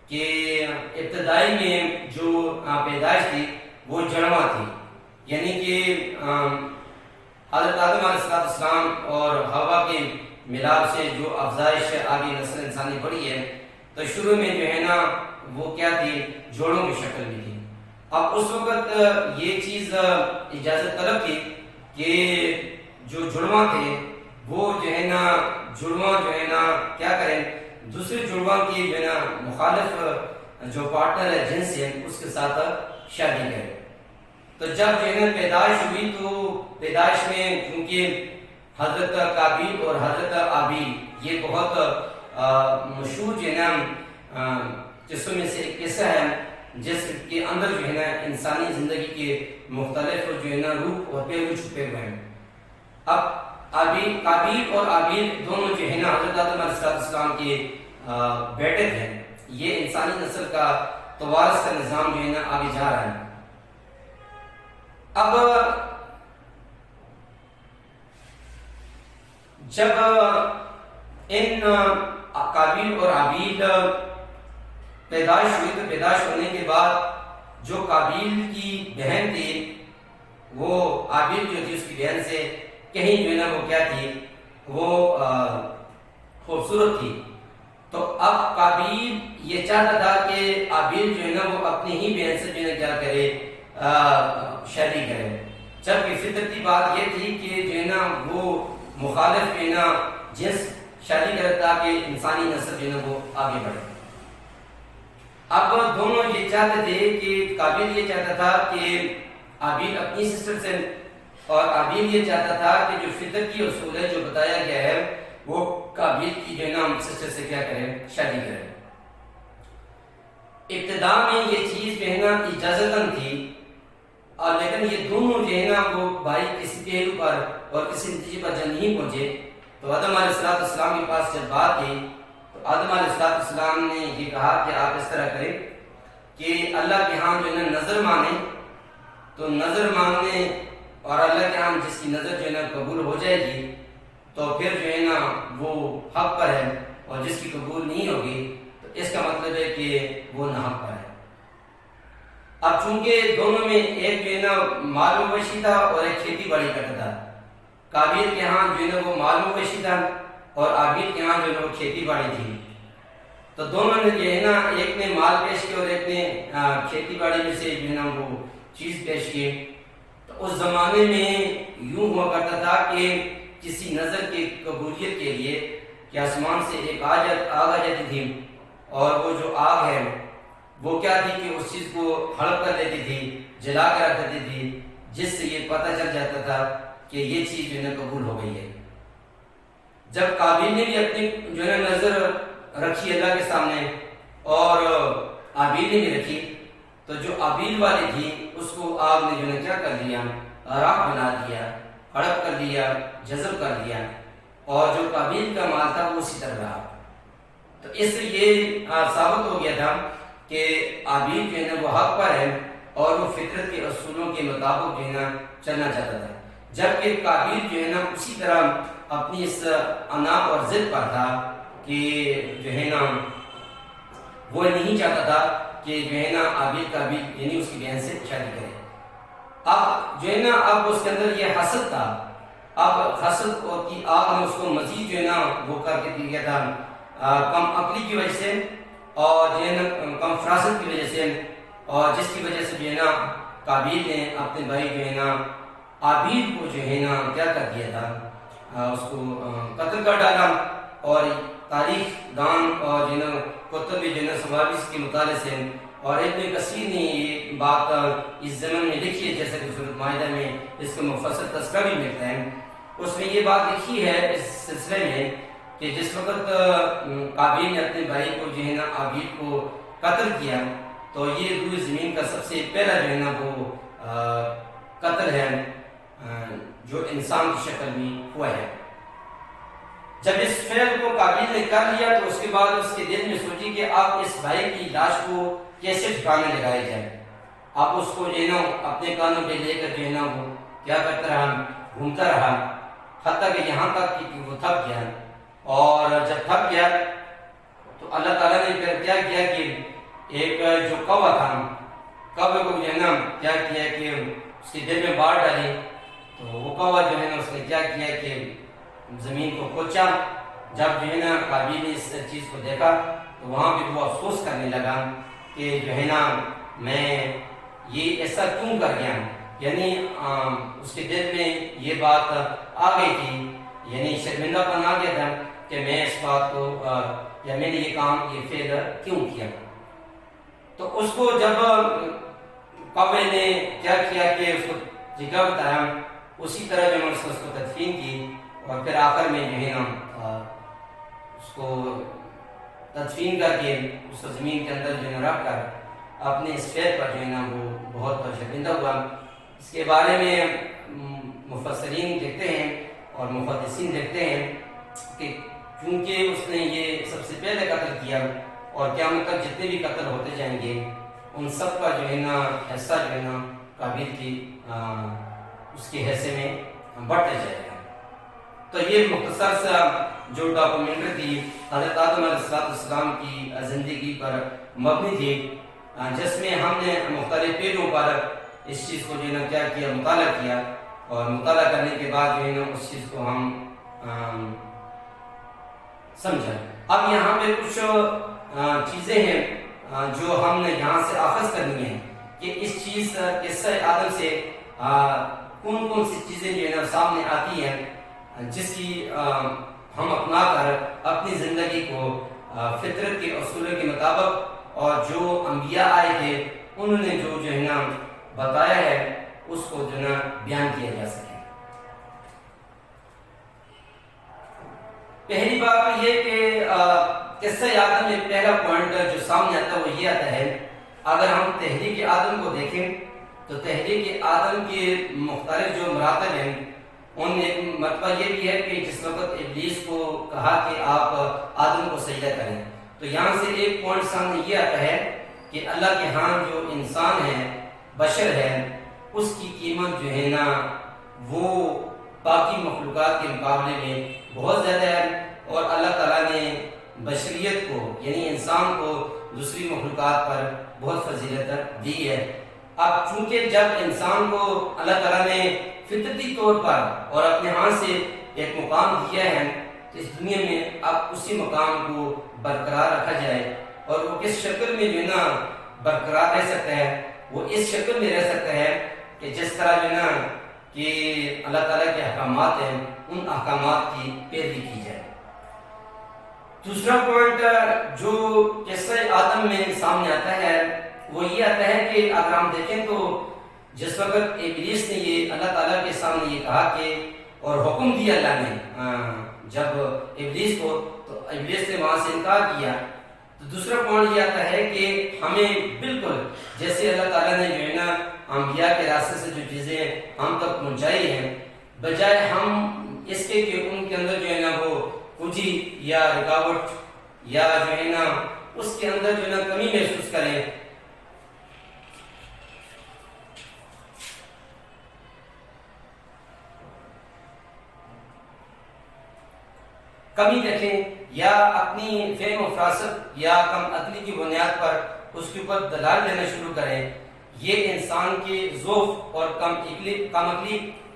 کہ ابتدائی میں جو پیدائش تھی وہ جڑواں تھی، یعنی کہ حضرت آدم علیہ السلام اور حوا کے ملاپ سے جو افزائش آگے نسل انسانی بڑھی ہے، تو شروع میں جو ہے نا وہ کیا تھی، جوڑوں کی شکل میں تھی۔ اب اس وقت یہ چیز اجازت طلب تھی کہ جو جڑواں تھے وہ جو ہے نا جڑواں جو ہے نا کیا کریں، دوسرے جڑواں کی جو ہے نا مخالف جو پارٹنر ہے جنس ہے اس کے ساتھ شادی کریں۔ تو جب جو ہے نا پیدائش ہوئی تو پیدائش میں کیونکہ حضرت قابیل اور حضرت آبیل یہ بہت مشہور جو ہے نا قصوں میں سے ایک قصہ ہے جس کے اندر جو ہے نا انسانی زندگی کے مختلف جو ہے نا روپ اور پہلو چھپے ہوئے ہیں۔ اب قابیل اور آبیل دونوں جو ہے نا حضرت آدم علیہ السلام کے بیٹے تھے۔ یہ انسانی نسل کا توارث کا نظام جو ہے نا آگے جا رہا ہے۔ اب جب ان قابیل اور آبیل پیدائش ہوئی تو پیدائش ہونے کے بعد جو قابیل کی بہن تھی وہ آبیل جو تھی اس کی بہن سے کہیں جو ہے نا وہ کیا تھی، وہ خوبصورت تھی۔ تو اب قابیل یہ چاہتا تھا کہ آبیل جو ہے نا وہ اپنی ہی بہن سے جو ہے نا کیا کرے، شادی کرے، جبکہ فطرتی بات یہ تھی کہ جو ہے نا وہ مخالف جو ہے نا جنس شادی کرے تاکہ انسانی نسل جو ہے نا وہ آگے بڑھے۔ اب دونوں یہ چاہتے تھے کہ قابیل یہ چاہتا تھا کہ آبیل اپنی سسٹر سے اور آبیل یہ چاہتا تھا کہ جو فطرت کی اصول ہے جو بتایا گیا ہے وہ قابیل کی جو ہے نا سسٹر سے کیا کرے، شادی کرے۔ ابتدا میں یہ چیز جو ہے نا اجازتاً تھی، اور لیکن یہ دونوں جو ہے نا وہ بھائی کسی پہلو پر اور کسی نتیجے پر جب نہیں پہنچے تو آدم علیہ السلام کے پاس جب بات کی تو آدم علیہ السلام نے یہ کہا کہ آپ اس طرح کریں کہ اللہ کے ہاں جو ہے نا نظر مانے، تو نظر ماننے اور اللہ کے ہاں جس کی نظر جو ہے نا قبول ہو جائے گی تو پھر جو ہے نا وہ حق پر ہے، اور جس کی قبول نہیں ہوگی تو اس کا مطلب ہے کہ وہ ناحق پر ہے۔ اب چونکہ دونوں میں ایک جو ہے نا مال مویشی تھا اور ایک کھیتی باڑی کرتا تھا، قابیل کے ہاں جو ہے نا وہ مال مویشی تھا اور آبیل کے ہاں جو ہے نا وہ کھیتی باڑی تھی، تو دونوں نے جو ہے نا ایک نے مال پیش کیا اور ایک نے کھیتی باڑی میں سے جو ہے نا وہ چیز پیش کی۔ تو اس زمانے میں یوں ہوا کرتا تھا کہ کسی نظر کی قبولیت کے لیے کہ آسمان سے ایک آگ آ جاتی تھی، اور وہ جو آگ ہے وہ کیا تھی کہ اس چیز کو ہڑپ کر دیتی تھی، جلا کر رکھ دیتی تھی، جس سے یہ پتہ چل جاتا تھا کہ یہ چیز جو ہے نا قبول ہو گئی ہے۔ جب قابیل نے بھی اپنی جو ہے نا نظر رکھی اللہ کے سامنے اور آبیل نے بھی رکھی، تو جو آبیل والی تھی اس کو آگ نے جو ہے کیا کر دیا، راکھ بنا دیا، ہڑپ کر دیا، جذب کر دیا، اور جو قابیل کا مال تھا وہ اسی طرح رہا۔ تو اس سے یہ ثابت ہو گیا تھا کہ آبیل جو ہے نا وہ حق پر ہے اور وہ فطرت کے اصولوں کے مطابق جو ہے نا چلنا چاہتا تھا، جبکہ قابیل جو ہے نا اسی طرح اپنی اس انا اور ضد پر تھا کہ جو ہے نا وہ نہیں چاہتا تھا کہ جو ہے نا قابیل یعنی اس کی بہن سے شادی کرے۔ اب جو ہے نا اب اس کے اندر یہ حسد تھا، اب حسد اور کی آگ نے اس کو مزید جو ہے نا وہ کر کے دیا تھا، کم عقلی کی وجہ سے اور جو ہے نا کم فراست کی وجہ سے، اور جس کی وجہ سے جو ہے نا قابیل نے اپنے بھائی جو ہے نا آبیل کو جو ہے نا کیا کر دیا تھا، اس کو قتل کر ڈالا۔ اور تاریخ دان اور جو ہے نا کتب جو ہے نا سوابس کے مطالعے سے اور ابن کثیر نے یہ بات اس زمن میں لکھی ہے، جیسا کہ سورۃ مائدہ میں اس کا مفصل تذکرہ بھی ملتا ہے، اس میں یہ بات لکھی ہے اس سلسلے میں کہ جس وقت قابیل نے اپنے بھائی کو جو ہے نا آبیل کو قتل کیا تو یہ روئے زمین کا سب سے پہلا جو ہے نا وہ قتل ہے جو انسان کی شکل میں ہوا ہے۔ جب اس فعل کو قابیل نے کر لیا تو اس کے بعد اس کے دل میں سوچی کہ اب اس بھائی کی لاش کو کیسے ٹھکانے لگایا جائے۔ اب اس کو جو ہے نا اپنے کانوں پہ لے کر جو ہے نا وہ کیا کرتا رہا، گھومتا رہا، حتیٰ کہ یہاں تک کہ وہ تھک گیا، اور جب تھک گیا تو اللہ تعالیٰ نے پھر کیا کیا کہ ایک جو کوا تھا، کوے کو جو ہے نا کیا کیا کہ اس کے دل میں بار ڈالی، تو وہ کوا جو ہے نا اس نے کیا کیا کہ زمین کو کھوچا۔ جب جو ہے نا قابیل نے اس چیز کو دیکھا تو وہاں پہ وہ افسوس کرنے لگا کہ جو ہے نا میں یہ ایسا کیوں کر گیا، یعنی اس کے دل میں یہ بات آ گئی تھی، یعنی شرمندہ پن آ گیا تھا کہ میں اس بات کو یا میں نے یہ کام یہ فعل کیوں کیا۔ تو اس کو جب قوے نے کیا کیا کہ اس کو جگہ بتایا، اسی طرح جو اس کو تدفین کی، اور پھر آخر میں جو ہے نا اس کو تدفین کر کے اس کو زمین کے اندر جو ہے رکھ کر اپنے اس فعل پر جو ہے نا وہ بہت شرمندہ ہوا۔ اس کے بارے میں مفسرین لکھتے ہیں اور محدثین لکھتے ہیں کہ کیونکہ اس نے یہ سب سے پہلے قتل کیا، اور قیامت تک جتنے بھی قتل ہوتے جائیں گے ان سب کا جو ہے نا حصہ جو ہے نا قابل کی اس کے حصے میں بڑھتا جائے گا۔ تو یہ مختصر سا جو ڈاکومنٹری تھی حضرت آدم علیہ السلام کی زندگی پر مبنی تھی، جس میں ہم نے مختلف پہلوؤں پر اس چیز کو جو ہے نا کیا کیا، مطالعہ کیا، اور مطالعہ کرنے کے بعد جو ہے نا اس چیز کو ہم سمجھا۔ اب یہاں پہ کچھ چیزیں ہیں جو ہم نے یہاں سے اخذ کرنی ہیں کہ اس چیز قصہ آدم سے کون کون سی چیزیں جو ہے نا سامنے آتی ہیں، جس کی ہم اپنا کر اپنی زندگی کو فطرت کے اصولوں کے مطابق اور جو انبیاء آئے تھے انہوں نے جو ہے نا بتایا ہے اس کو جو ہے نا بیان کیا جا سکے۔ پہلی بات یہ کہ قصہ آدم میں پہلا پوائنٹ جو سامنے آتا ہے وہ یہ آتا ہے، اگر ہم تحریک آدم کو دیکھیں تو تحریک آدم کے مختلف جو مراتب ہیں ان میں مرتبہ یہ بھی ہے کہ جس وقت ابلیس کو کہا کہ آپ آدم کو سجدہ کریں، تو یہاں سے ایک پوائنٹ سامنے یہ آتا ہے کہ اللہ کے ہاں جو انسان ہے، بشر ہے، اس کی قیمت جو ہے نا وہ باقی مخلوقات کے مقابلے میں بہت زیادہ ہے، اور اللہ تعالیٰ نے بشریت کو یعنی انسان کو دوسری مخلوقات پر بہت فضیلت دی ہے۔ اب چونکہ جب انسان کو اللہ تعالیٰ نے فطرتی طور پر اور اپنے ہاں سے ایک مقام دیا ہے تو اس دنیا میں اب اسی مقام کو برقرار رکھا جائے، اور وہ کس شکل میں جو ہے نا برقرار رہ سکتا ہے، وہ اس شکل میں رہ سکتا ہے کہ جس طرح جو ہے نا کہ اللہ تعالیٰ کے احکامات ہیں ان احکامات کی پیروی کی جائے۔ دوسرا پوائنٹ جو قصہ آدم میں سامنے آتا ہے وہ یہ آتا ہے کہ اگر ہم دیکھیں تو جس وقت ابلیس نے یہ اللہ تعالیٰ کے سامنے یہ کہا کہ اور حکم دیا اللہ نے جب ابلیس کو، تو ابلیس نے وہاں سے انکار کیا۔ تو دوسرا پوائنٹ یہ آتا ہے کہ ہمیں بالکل جیسے اللہ تعالیٰ نے جو ہے نا انبیاء کے راستے سے جو چیزیں ہم تک پہنچائی ہیں، بجائے ہم اس کے کہ ان کے اندر جو ہے نا وہ کجی یا رکاوٹ یا جو ہے نا اس کے اندر جو ہے نا کمی محسوس کریں، کمی دیکھیں یا اپنی فہم و فراست یا کم عقلی کی بنیاد پر اس کے اوپر دلال دینا شروع کریں، یہ انسان کے ضعف اور کم عقلی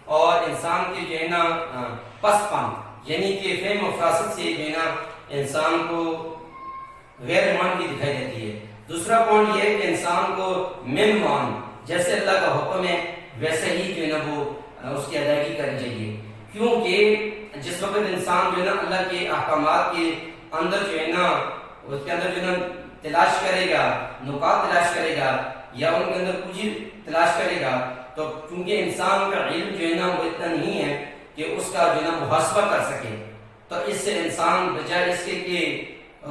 اور انسان کے جو ہے نا پست پن یعنی کہ فہم و فراست سے جو ہے نا انسان کو غیر ایمانگی دکھائی دیتی ہے۔ دوسرا پوائنٹ یہ ہے کہ انسان کو من جیسے اللہ کا حکم ہے ویسے ہی جو ہے نا وہ اس کی ادائیگی کرنی چاہیے، کیونکہ جس وقت انسان جو ہے نا اللہ کے احکامات کے اندر جو ہے نا اس کے اندر جو ہے نا تلاش کرے گا، نکات تلاش کرے گا یا ان کے اندر کچھ تلاش کرے گا، تو چونکہ انسان کا علم جو ہے نا وہ اتنا نہیں ہے کہ اس کا جو ہے نا محاسبہ کر سکے، تو اس سے انسان بجائے اس کے کہ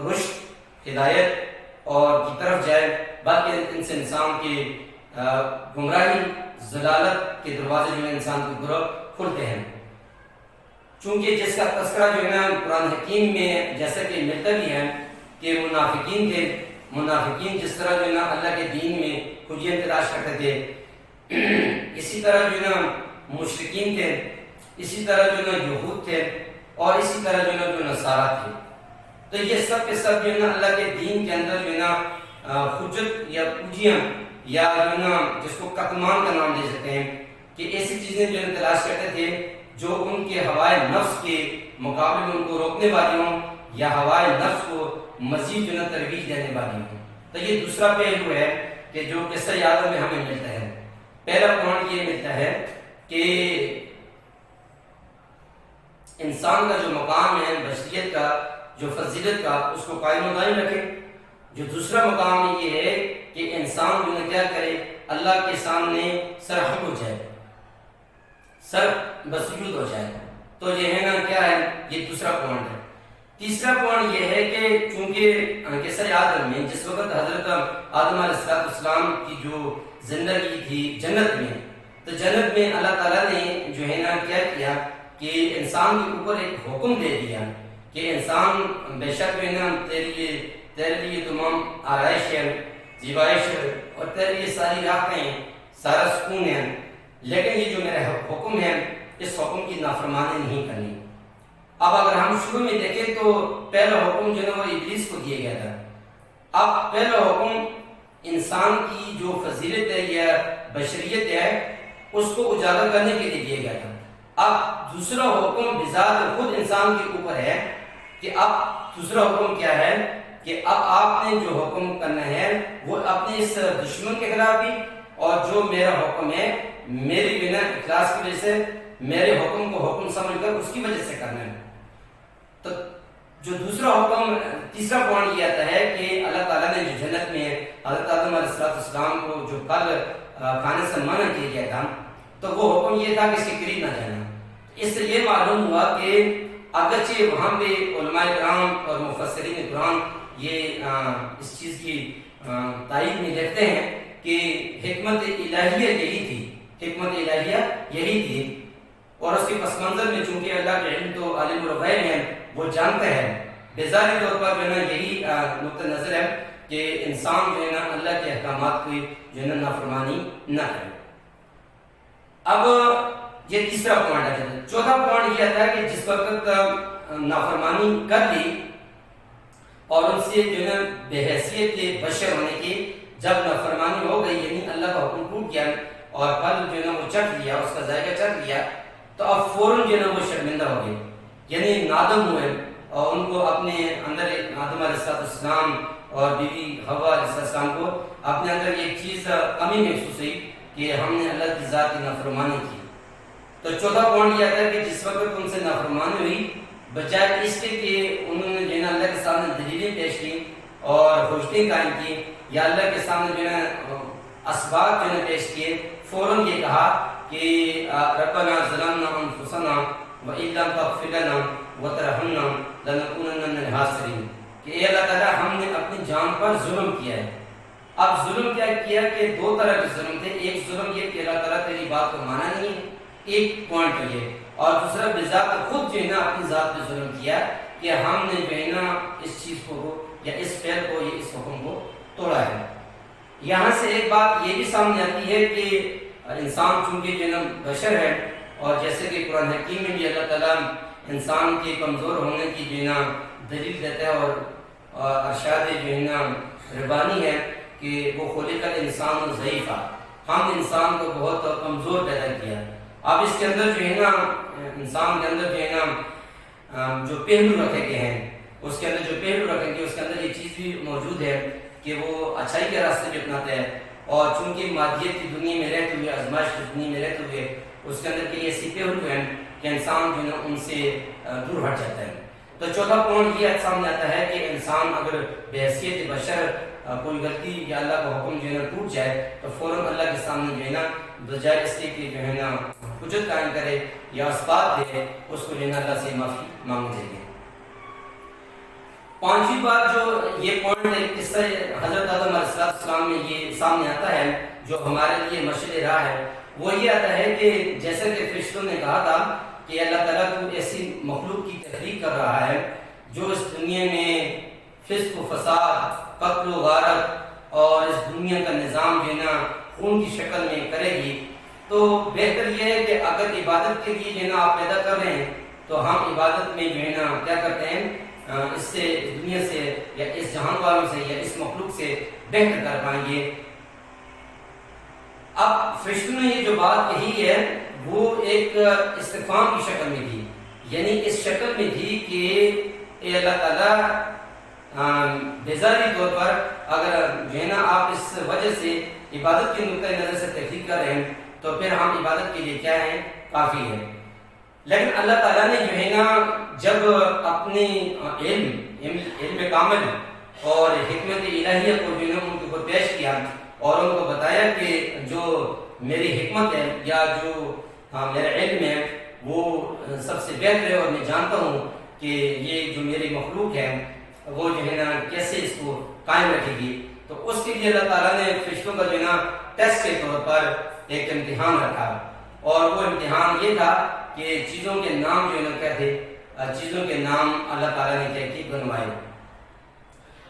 رشد، ہدایت اور کی طرف جائے، بلکہ ان سے انسان کی گمراہی، ضلالت کے دروازے جو ہے انسان کے گروہ کھلتے ہیں۔ چونکہ جس کا تذکرہ جو ہے نا قرآن حکیم میں جیسا کہ ملتا بھی ہے کہ منافقین تھے، منافقین جس طرح جو ہے نا اللہ کے دین میں خوبیاں تلاش کرتے تھے، اسی طرح جو ہے نا مشرکین تھے، اسی طرح جو ہے نا یہود تھے، اور اسی طرح جو ہے نا جو نصارہ تھے۔ تو یہ سب کے سب جو ہے نا اللہ کے دین کے اندر جو ہے نا حجت یا پوجیاں یا جو ہے نا جس کو کتمان کا نام دے سکتے ہیں کہ ایسی چیزیں جو ہے تلاش کرتے تھے جو ان کے ہوائے نفس کے مقابلے میں ان کو روکنے والی ہوں یا ہوائے نفس کو مزید جو ہے نا ترویج دینے والی ہوں۔ تو یہ دوسرا پہلو ہے کہ جو قصہ آدم میں ہمیں ملتا ہے. پہلا پوائنٹ یہ ملتا ہے کہ انسان کا جو مقام ہے بشریت کا، جو فضیلت کا، اس کو قائم و دائم رکھے. جو دوسرا مقام یہ ہے کہ انسان جو کیا کرے، اللہ کے سامنے سرحق ہو جائے، سر بسجود ہو جائے. تو یہ ہے نا کیا ہے، یہ دوسرا پوائنٹ ہے. تیسرا پوائنٹ یہ ہے کہ چونکہ قصہ آدم میں جس وقت حضرت آدم علیہ السلام کی جو زندگی تھی جنت میں، تو جنت میں اللہ تعالیٰ نے جو ہے نا کیا کیا کہ انسان کے اوپر ایک حکم دے دیا کہ انسان بے شک جو ہے نا تیرے لیے تمام آرائش ہے، زیبائش ہے، اور تیرے لیے ساری راحتیں، سارا سکون ہے، لیکن یہ جو میرا حکم ہے اس حکم کی نافرمانی نہیں کرنی. اب اگر ہم شروع میں دیکھیں تو پہلا حکم جو ہے وہ ابلیس کو دیا گیا تھا. اب پہلا حکم انسان کی جو فضیلت ہے یا بشریت ہے اس کو اجاگر کرنے کے لیے دیا گیا تھا. اب دوسرا حکم بذات خود انسان کے اوپر ہے کہ اب دوسرا حکم کیا ہے کہ اب آپ نے جو حکم کرنا ہے وہ اپنے اس دشمن کے خلاف بھی، اور جو میرا حکم ہے میری بنا اخلاص کی وجہ سے، میرے حکم کو حکم سمجھ کر اس کی وجہ سے کرنا ہے. تو جو دوسرا حکم، تیسرا پوائنٹ یہ آتا ہے کہ اللہ تعالیٰ نے جو جنت میں حضرت آدم علیہ السلام کو جو پھل کھانے سے منع کیا گیا تھا، تو وہ حکم یہ تھا کہ اس کے قریب نہ جانا. اس سے یہ معلوم ہوا کہ اگرچہ وہاں پہ علماء کرام اور مفسرین قرآن یہ اس چیز کی تائید میں لکھتے ہیں کہ حکمت الہیہ یہی تھی، حکمت الہیہ یہی تھی. اور اس کے پس منظر میں چونکہ اللہ کے علم تو عالم الغیب ہے، وہ جانتا ہے، بظاہری طور پر جو ہے نا یہی نقطہ نظر ہے کہ انسان جو ہے نا اللہ کے احکامات کی جو ہے نا نافرمانی نہ کرے. اب یہ تیسرا پوائنٹ ہے. چوتھا پوائنٹ یہ آتا ہے کہ جس وقت نافرمانی کر لی اور ان سے جو ہے نا بے حیثیت کے بشر ہونے کی جب نافرمانی ہو گئی، یعنی اللہ کا حکم ٹوٹ گیا اور پھل جو ہے نا وہ چکھ لیا، اس کا ذائقہ چکھ لیا، تو اب فوراً جو ہے نا وہ شرمندہ ہو گئے، یعنی نادم ہوئے. اور ان کو اپنے اندر آدم علیہ السلام اور بیوی حوا علیہ السلام کو اپنے اندر ایک چیز کمی محسوس ہوئی کہ ہم نے اللہ کی ذات کی نافرمانی کی. تو چوتھا پوائنٹ یہ آتا ہے کہ جس وقت ان سے نافرمانی ہوئی، بجائے اس کے کہ انہوں نے جو ہے نا اللہ کے سامنے دلیلیں پیش کی اور حجتیں قائم کی یا اللہ کے سامنے جو ہے نا اسباب جو ہے پیش کیے، فوراً یہ کہا کہ ربنا ظلمنا انفسنا وان لم تغفر لنا وترحمنا لنکونن من الخاسرین، کہ اے اللہ تعالیٰ ہم نے اپنی جان پر ظلم کیا ہے. اب ظلم کیا کیا کہ دو طرح کے ظلم تھے. ایک ظلم یہ کہ اللہ تعالیٰ تیری بات کو مانا نہیں ہے، ایک پوائنٹ یہ، اور دوسرا بذات خود جو ہے نا اپنی ذات پہ ظلم کیا کہ ہم نے جو ہے نا اس چیز کو یا اس فعل کو یا اس حکم کو توڑا ہے. یہاں سے ایک بات یہ بھی سامنے آتی ہے کہ انسان چونکہ جو ہے نا بشر ہے، اور جیسے کہ قرآن حکیم میں بھی اللہ تعالیٰ انسان کے کمزور ہونے کی جو ہے نا دلیل دیتا ہے، اور ارشاد جو ہے نا ربانی ہے کہ وہ خلق الانسان ضعیفا، ہم انسان کو بہت کمزور پیدا کیا. اب اس کے اندر جو ہے نا انسان کے اندر جو ہے نا جو پہلو رکھے گئے ہیں، اس کے اندر جو پہلو رکھیں گے اس کے اندر یہ چیز بھی موجود ہے کہ وہ اچھائی کے راستے بھی اپناتا ہے. اور چونکہ مادیت کی دنیا میں رہتے ہوئے، آزمائش کی دنیا میں رہتے ہوئے، اس کے اندر کئی ایسی پہلو ہیں کہ انسان جو ہے نا ان سے دور ہٹ جاتا ہے. تو چوتھا پوائنٹ یہ سامنے آتا ہے کہ انسان اگر بے حیثیت بشر کوئی غلطی یا اللہ کا حکم جو ہے نا ٹوٹ جائے تو فوراً اللہ کے سامنے جو ہے نا بجائے اس کے کہ جو ہے نا حجت قائم کرے یا اسبات دے، اس کو جو ہے نا اللہ سے معافی مانگ دے گے. پانچویں بات جو یہ پوائنٹ ہے قصہ حضرت آدم علیہ السلام میں یہ سامنے آتا ہے جو ہمارے لیے مشعل راہ ہے، وہ یہ آتا ہے کہ جیسا کہ فرشتوں نے کہا تھا کہ اللہ تعالیٰ تو ایسی مخلوق کی تخلیق کر رہا ہے جو اس دنیا میں فسق و فساد، قتل و غارت اور اس دنیا کا نظام جو ہے نا خون کی شکل میں کرے گی. تو بہتر یہ ہے کہ اگر عبادت کے لیے جو ہے نا آپ پیدا کر رہے ہیں تو ہم عبادت میں جو ہے نا کیا کرتے ہیں، اس سے اس دنیا سے یا اس جہان والوں سے یا اس مخلوق سے بہتر کر پائیں گے. اب فرشتوں نے یہ جو بات کہی ہے وہ ایک استفہام کی شکل میں تھی، یعنی اس شکل میں تھی کہ اے اللہ تعالیٰ بیزاری طور پر اگر جو ہے نا آپ اس وجہ سے عبادت کے نقطۂ نظر سے تحقیق کر رہے ہیں تو پھر ہم عبادت کے لیے کیا ہیں؟ کافی ہے. لیکن اللہ تعالیٰ نے جو ہے نا جب اپنی علم کامل اور حکمت الہیہ کو جو ہے نا ان کے اوپر پیش کیا اور ان کو بتایا کہ جو میری حکمت ہے یا جو میرا علم ہے وہ سب سے بہتر ہے اور میں جانتا ہوں کہ یہ جو میری مخلوق ہے وہ جو ہے نا کیسے اس کو قائم رکھے گی، تو اس کے لیے اللہ تعالیٰ نے فرشتوں کا جو ہے نا ٹیسٹ کے طور پر ایک امتحان رکھا، اور وہ امتحان یہ تھا کہ چیزوں کے نام جو ہے نا کیا تھے؟ چیزوں کے نام اللہ تعالیٰ نے کیا کی؟ بنوائے،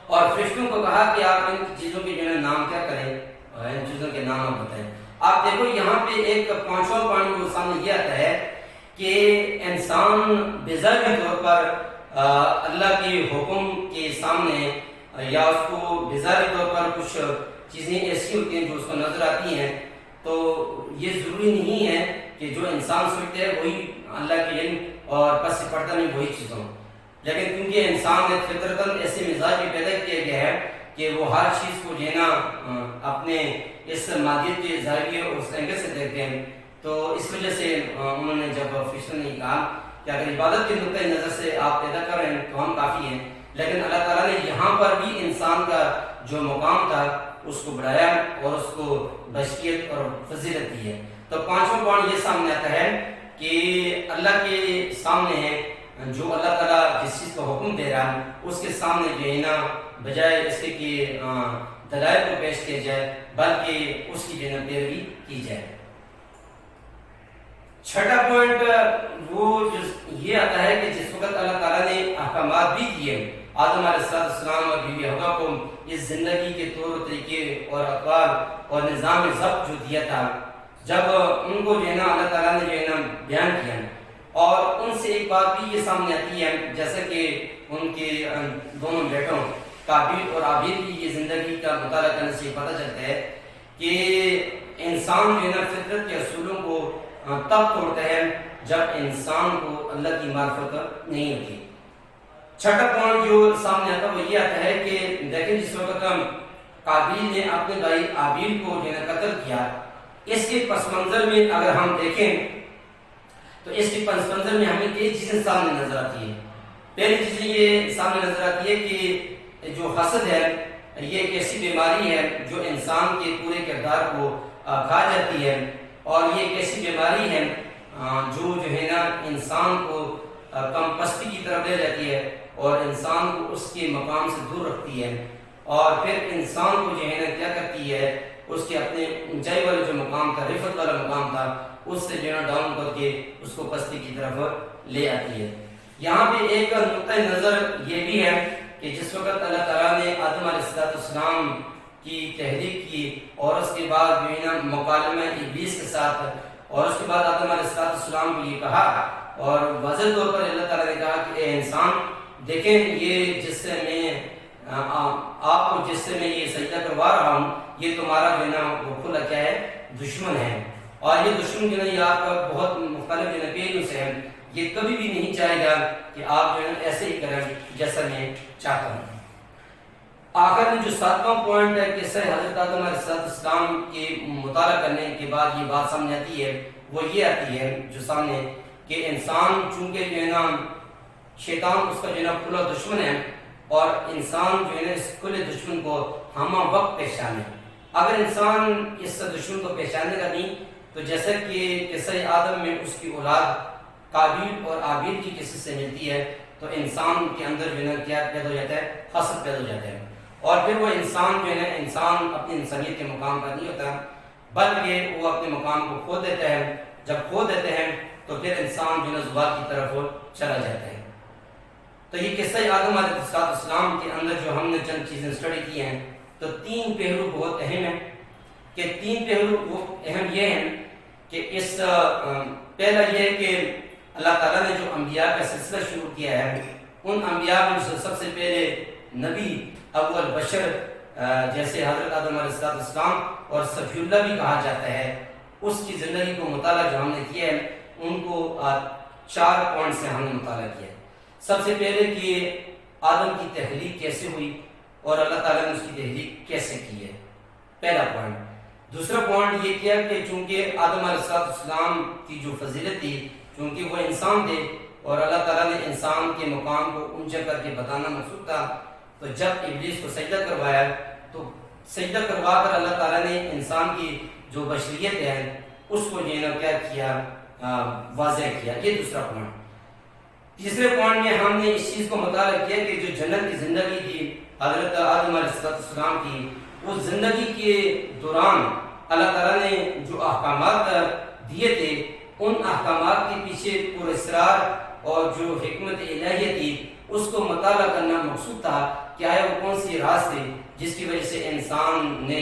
اور فرشتوں کو کہا کہ آپ ان چیزوں کے جو ہے نا نام کیا کریں؟ ان چیزوں کے نام آپ بتائیں. آپ دیکھو یہاں پہ ایک پانچواں پوائنٹ جو سامنے یہ آتا ہے کہ انسان بظاہری طور پر اللہ کے حکم کے سامنے یا اس کو بظاہری طور پر کچھ چیزیں ایسی ہوتی ہیں جو اس کو نظر آتی ہیں، تو یہ ضروری نہیں ہے کہ جو انسان سوچتے ہیں وہی اللہ کے علم اور پس پردہ میں وہی چیز ہوں. لیکن کیونکہ انسان نے فطرتاً ایسے مزاج بھی پیدا کیا گیا ہے کہ وہ ہر چیز کو جو ہے نا اپنے اس مادیت کے ظاہری اور اس اینگل سے دیکھتے ہیں، تو اس وجہ سے انہوں نے جب فرشتوں نے کہا کہ اگر عبادت کے نقطۂ نظر سے آپ پیدا کر رہے ہیں تو ہم کافی ہیں، لیکن اللہ تعالیٰ نے یہاں پر بھی انسان کا جو مقام تھا اس کو بڑھایا اور اس کو بشریت اور فضیلت دی ہے. تو پانچواں پوائنٹ یہ سامنے آتا ہے کہ اللہ کے سامنے ہے جو اللہ تعالیٰ جس چیز کا حکم دے رہا ہے اس کے سامنے جو ہے نا بجائے اس کے کہ دلائل کو پیش کیا جائے بلکہ اس کی جو ہے نا پیروی کی جائے. چھٹا پوائنٹ وہ جو یہ آتا ہے کہ جس وقت اللہ تعالیٰ نے احکامات بھی دیے آدم علیہ السلام اور بیوی حوا کو اس زندگی کے طور و طریقے اور اقوال اور نظام ضبط جو دیا تھا، جب ان کو جو ہے نا اللہ تعالیٰ نے جو ہے نا بیان کیا اور ان سے ایک بات بھی یہ سامنے آتی ہے جیسا کہ ان کے دونوں بیٹوں قابیل اور عابیل کی یہ زندگی کا مطالعہ کرنے سے پتہ چلتا ہے کہ انسان جو ہے نا فطرت کے اصولوں کو تب توڑتا ہے جب انسان کو اللہ کی معرفت نہیں ہوتی. چھٹا پوائنٹ جو سامنے آتا ہے وہ یہ آتا ہے کہ دیکھیں جس وقت قابیل نے اپنے بھائی عابیل کو جو ہے نا قتل کیا، اس کے پس منظر میں اگر ہم دیکھیں تو اس کے پس منظر میں ہمیں کئی چیزیں سامنے نظر آتی ہیں. پہلی چیز یہ سامنے نظر آتی ہے کہ جو حسد ہے یہ ایک ایسی بیماری ہے جو انسان کے پورے کردار کو کھا جاتی ہے، اور یہ ایک ایسی بیماری ہے جو ہے نا انسان کو کم پستی کی طرف لے جاتی ہے اور انسان کو اس کے مقام سے دور رکھتی ہے، اور پھر انسان کو جو ہے نا کیا کرتی ہے اس کے اپنے اونچائی والا جو مقام تھا، رفعت والا مقام تھا، اس سے جو ہے نا ڈاؤن کر کے اس کو پستی کی طرف لے آتی ہے. یہاں پہ ایک نقطۂ نظر یہ بھی ہے کہ جس وقت اللہ تعالیٰ نے آدم علیہ السلام کی تحریک کی اور اس کے بعد جو ہے نا مکالمہ ابلیس کے ساتھ، اور اس کے بعد آدم علیہ السلام کو یہ کہا اور واضح طور پر اللہ تعالیٰ نے کہا کہ اے انسان دیکھیں یہ جس سے میں آپ کو جس سے میں یہ سجدہ کروا رہا ہوں یہ تمہارا جو ہے نا وہ کھلا کیا ہے؟ دشمن ہے، اور یہ دشمن جو ہے نا یہ آپ کا بہت مختلف جو ہے نا پہلو سے ہے، یہ کبھی بھی نہیں چاہے گا کہ آپ جو ہے نا ایسے ہی کریں جیسا میں چاہتا ہوں. آخر میں جو ساتواں پوائنٹ ہے کہ حضرت آدم علیہ السلام کے مطالعہ کرنے کے بعد یہ بات سامنے آتی ہے وہ یہ آتی ہے جو سامنے کہ انسان چونکہ جو ہے نا شیطان اس کا جو ہے نا کھلا دشمن ہے، اور انسان جو ہے نا اس کھلے دشمن کو ہمہ وقت پہچانے. اگر انسان اس دشمن کو پہچانے گا نہیں تو جیسا کہ قصہ آدم میں اس کی اولاد قابیل اور عابیل کی قصے سے ملتی ہے تو انسان کے اندر جو ہے نا کیا پیدا ہو جاتا ہے؟ حسد پیدا ہو جاتا ہے، اور پھر وہ انسان جو ہے نا انسان اپنی انسانیت کے مقام پر نہیں ہوتا بلکہ وہ اپنے مقام کو کھو دیتا ہے. جب کھو دیتے ہیں تو پھر انسان جو ہے نا زوال کی طرف چلا جاتا ہے. تو یہ قصہ آدم علیہ السلام کے اندر جو ہم نے چند چیزیں اسٹڈی کی ہیں تو تین پہلو بہت اہم ہیں کہ تین پہلو وہ اہم یہ ہیں کہ اس پہلا یہ کہ اللہ تعالیٰ نے جو انبیاء کا سلسلہ شروع کیا ہے ان انبیاء میں سب سے پہلے نبی اول بشر جیسے حضرت آدم علیہ السلام اور صفی اللہ بھی کہا جاتا ہے، اس کی زندگی کو مطالعہ جو ہم نے کیا ہے ان کو 4 پوائنٹ سے ہم نے مطالعہ کیا ہے. سب سے پہلے کہ آدم کی تخلیق کیسے ہوئی اور اللہ تعالیٰ نے اس کی تخلیق کیسے کی ہے، پہلا پوائنٹ۔ دوسرا پوائنٹ یہ کیا کہ چونکہ آدم علیہ السلام کی جو فضیلت تھی، چونکہ وہ انسان تھے اور اللہ تعالیٰ نے انسان کے مقام کو اونچا کر کے بتانا مقصود تھا، تو جب ابلیس کو سجدہ کروایا تو سجدہ کروا کر اللہ تعالیٰ نے انسان کی جو بشریت ہے اس کو جو ہے کیا کیا، واضح کیا۔ یہ دوسرا پوائنٹ۔ تیسرے پوائنٹ میں ہم نے اس چیز کو مطالعہ کیا کہ جو جنت کی زندگی تھی حضرت آدم علیہ السلام کی، اس زندگی کے دوران اللہ تعالیٰ نے جو احکامات دیے تھے ان احکامات کے پیچھے پر اسرار اور جو حکمت الہیہ تھی اس کو مطالعہ کرنا مقصود تھا کہ آیا وہ کون سی راز تھی جس کی وجہ سے انسان نے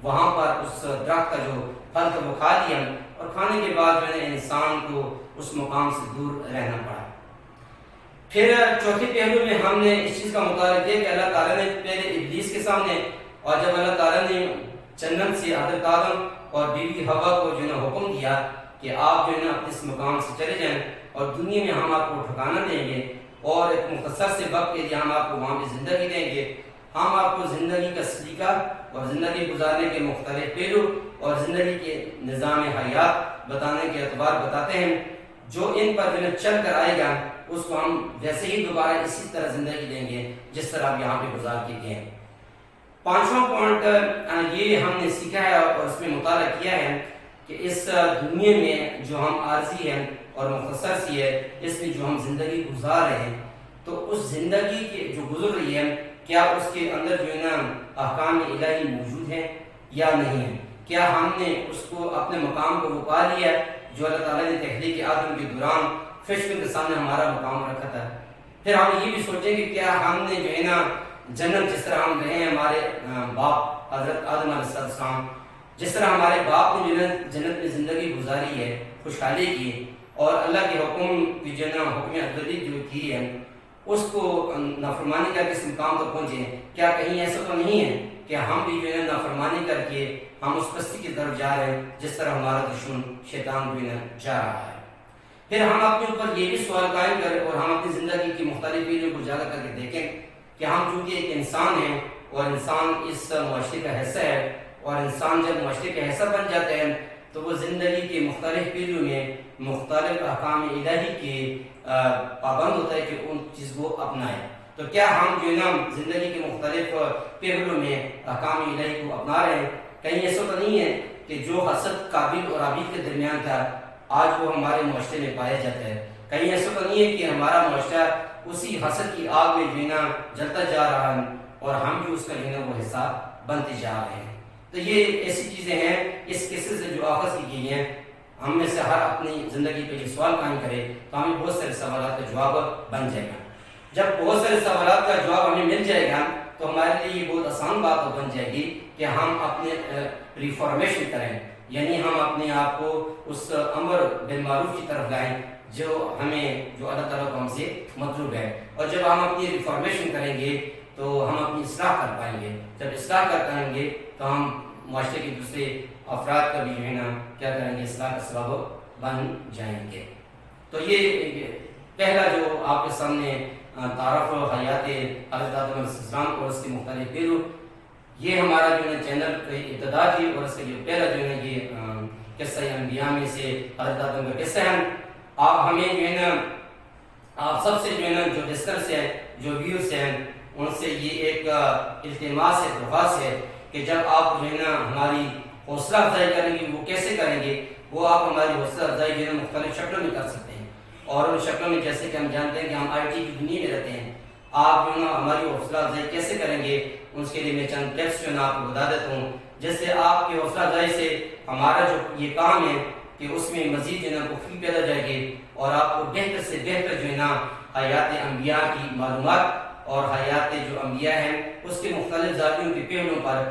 وہاں پر اس درخت کا جو پھل تھا وہ کھا لیا اور کھانے کے بعد جو ہے انسان کو اس مقام سے دور رہنا پڑا۔ پھر چوتھے پہلو میں ہم نے اس چیز کا مطالعہ کیا کہ اللہ تعالیٰ نے پہلے ابلیس کے سامنے اور جب اللہ تعالیٰ نے جنت سے حضرت آدم اور بیوی حوا کو جو ہے حکم دیا کہ آپ جو ہے نا اس مقام سے چلے جائیں اور دنیا میں ہم آپ کو ٹھکانہ دیں گے اور ایک مختصر سے وقت کے لیے ہم آپ کو وہاں پہ زندگی دیں گے، ہم آپ کو زندگی کا سلیقہ اور زندگی گزارنے کے مختلف پہلو اور زندگی کے نظام حیات بتانے کے اعتبار بتاتے ہیں، جو ان پر جو چل کر آئے گا اس کو ہم ویسے ہی دوبارہ اسی طرح زندگی دیں گے جس طرح آپ یہاں پہ گزار کے گئے۔ پانچواں پوائنٹ یہ ہم نے سیکھا ہے اور اس میں مطالعہ کیا ہے کہ اس دنیا میں جو ہم عارضی ہیں اور مختصر سی ہے اس میں جو ہم زندگی گزار رہے ہیں تو اس زندگی کے جو گزر رہی ہے کیا اس کے اندر جو ہے نا احکام الہی موجود ہیں یا نہیں ہے، کیا ہم نے اس کو اپنے مقام کو وہ پا لیا جو اللہ تعالیٰ نے تخلیق آدم کے دوران فرشتوں کے سامنے ہمارا مقام رکھا تھا۔ پھر ہم یہ بھی سوچیں کہ کیا ہم نے جو ہے نا جنت جس طرح ہم رہے ہیں ہمارے باپ حضرت آدم علیہ السلام جس طرح ہمارے باپ نے جنت میں زندگی گزاری ہے، خوشحالی کی اور اللہ کے حکم کی جو ہے نا حکم ازلی جو کی ہے اس کو نافرمانی کر کے اس مقام تک پہنچے، کیا کہیں ایسا تو نہیں ہے کہ ہم بھی جو ہے نافرمانی کر کے ہم اس پستی کی طرف جا رہے ہیں جس طرح ہمارا دشمن شیطان جو ہے جا رہا ہے۔ پھر ہم اپنے اوپر یہ بھی سوال قائم کریں اور ہم اپنی زندگی کی مختلف چیزوں کو اجاگر کر کے دیکھیں کہ ہم چونکہ ایک انسان ہیں اور انسان اس معاشرے کا حصہ ہے اور انسان جب معاشرے کا حصہ بن جاتا ہے تو وہ زندگی کے مختلف پہلو میں مختلف احکام الہی کے پابند ہوتا ہے کہ ان چیز کو اپنائے۔ تو کیا ہم جو ہے نا زندگی کے مختلف پہلو میں احکام الہی کو اپنا رہے ہیں؟ کہیں ایسا تو نہیں ہے کہ جو حسد قابل اور عابد کے درمیان تھا آج وہ ہمارے معاشرے میں پایا جاتا ہے؟ کہیں ایسا تو نہیں ہے کہ ہمارا معاشرہ اسی حسد کی آگ میں جو ہے نا جلتا جا رہا ہے اور ہم بھی اس کا جو ہے نا وہ حصہ بنتے جا رہے ہیں؟ تو یہ ایسی چیزیں ہیں اس قصے سے جو آغاز کی گئی ہیں، ہم میں سے ہر اپنی زندگی پہ یہ سوال قائم کرے تو ہمیں بہت سارے سوالات کا جواب بن جائے گا۔ جب بہت سارے سوالات کا جواب ہمیں مل جائے گا تو ہمارے لیے یہ بہت آسان بات بن جائے گی کہ ہم اپنے ریفارمیشن کریں، یعنی ہم اپنے آپ کو اس امر بالمعروف کی طرف لائیں جو اللہ تعالیٰ کو ہم سے مطلوب ہے، اور جب ہم اپنی ریفارمیشن کریں گے تو ہم اپنی اصلاح کر پائیں گے، جب اصلاح کر پائیں گے تو ہم معاشرے کے دوسرے افراد کا بھی جو ہے نا کیا کریں گے، اصلاح کا سبب بن جائیں گے۔ تو یہ پہلا جو آپ کے سامنے تعارف حیات حضرت آدم علیہ السلام اور اس کے مختلف پہلو، یہ ہمارا جو ہے چینل کی ابتدا تھی اور اس کا جو پہلا جو ہے یہ قصہ انبیاء میں سے حضرت آدم کا قصہ ہے۔ آپ ہمیں جو ہے نا آپ سب سے جو ہے نا جو لسنرس ہیں، جو ویورس ہیں، ان سے یہ ایک التماس ہے، درخواست ہے کہ جب آپ جو ہے نا ہماری حوصلہ افزائی کریں گے، وہ کیسے کریں گے؟ وہ آپ ہماری حوصلہ افزائی جو ہے نا مختلف شکلوں میں کر سکتے ہیں، اور ان شکلوں میں جیسے کہ ہم جانتے ہیں کہ ہم آئی ٹی کی دنیا میں رہتے ہیں، آپ جو ہے نا ہماری حوصلہ افزائی کیسے کریں گے؟ اس کے لیے میں چند ٹیپس جو ہے نا آپ کو بتا دیتا ہوں، جس سے آپ کی حوصلہ افزائی سے ہمارا جو یہ کام ہے کہ اس میں مزید جو ہے نا پختگی پیدا جائے گی اور آپ کو بہتر سے بہتر جو ہے نا حیات انبیاء کی معلومات اور حیات جو انبیاء ہیں اس کے مختلف ذاتیوں کے پہلوؤں پر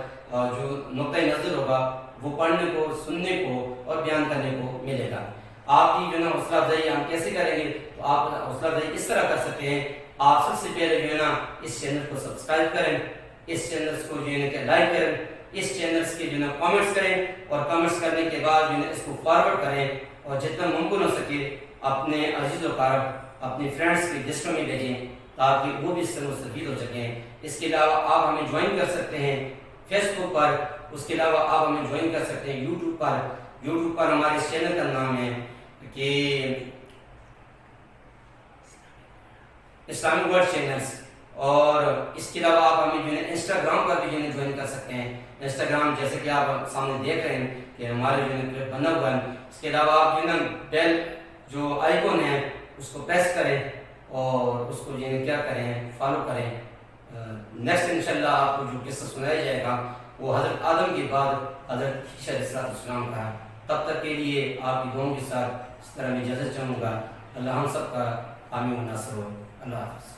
جو نقطۂ نظر ہوگا وہ پڑھنے کو، سننے کو اور بیان کرنے کو ملے گا۔ آپ کی جو ہے نا حوصلہ افزائی ہم کیسے کریں گے؟ تو آپ حوصلہ افزائی اس طرح کر سکتے ہیں، آپ سب سے پہلے جو ہے نا اس چینل کو سبسکرائب کریں، اس چینلز کو جو ہے نا لائک کریں، اس چینلز کے جو ہے نا کامنٹس کریں اور کامنٹس کرنے کے بعد جو ہے نا اس کو فارورڈ کریں اور جتنا ممکن ہو سکے اپنے عزیز و اقارب، اپنے فرینڈس کی لسٹوں میں بھیجیں تاکہ وہ بھی اس سے مستفید ہو سکیں۔ اس کے علاوہ آپ ہمیں جوائن کر سکتے ہیں فیس بک پر، اس کے علاوہ آپ ہمیں جوائن کر سکتے ہیں یوٹیوب پر۔ یوٹیوب پر ہمارے اس چینل کا نام ہے کہ اسلامک ورلڈ چینلز، اور اس کے علاوہ آپ ہمیں جو ہے انسٹاگرام پر بھی جو ہے جوائن کر سکتے ہیں۔ انسٹاگرام جیسے کہ آپ سامنے دیکھ رہے ہیں کہ ہمارے جو ہے بنا ہوا ہے۔ اس کے علاوہ آپ جو ہے بیل جو آئیکن ہے اس کو پریس کریں اور اس کو جو ہے کیا کریں، فالو کریں۔ نیکسٹ انشاءاللہ آپ کو جو قصہ سنایا جائے گا وہ حضرت آدم کے بعد حضرت عیسیٰ علیہ السلام کا ہے۔ تب تک کے لیے آپ کی دعاؤں کے ساتھ اس طرح میں اجازت چاہوں گا۔ اللہ ہم سب کا حامی و ناصر ہو۔ اللہ حافظ۔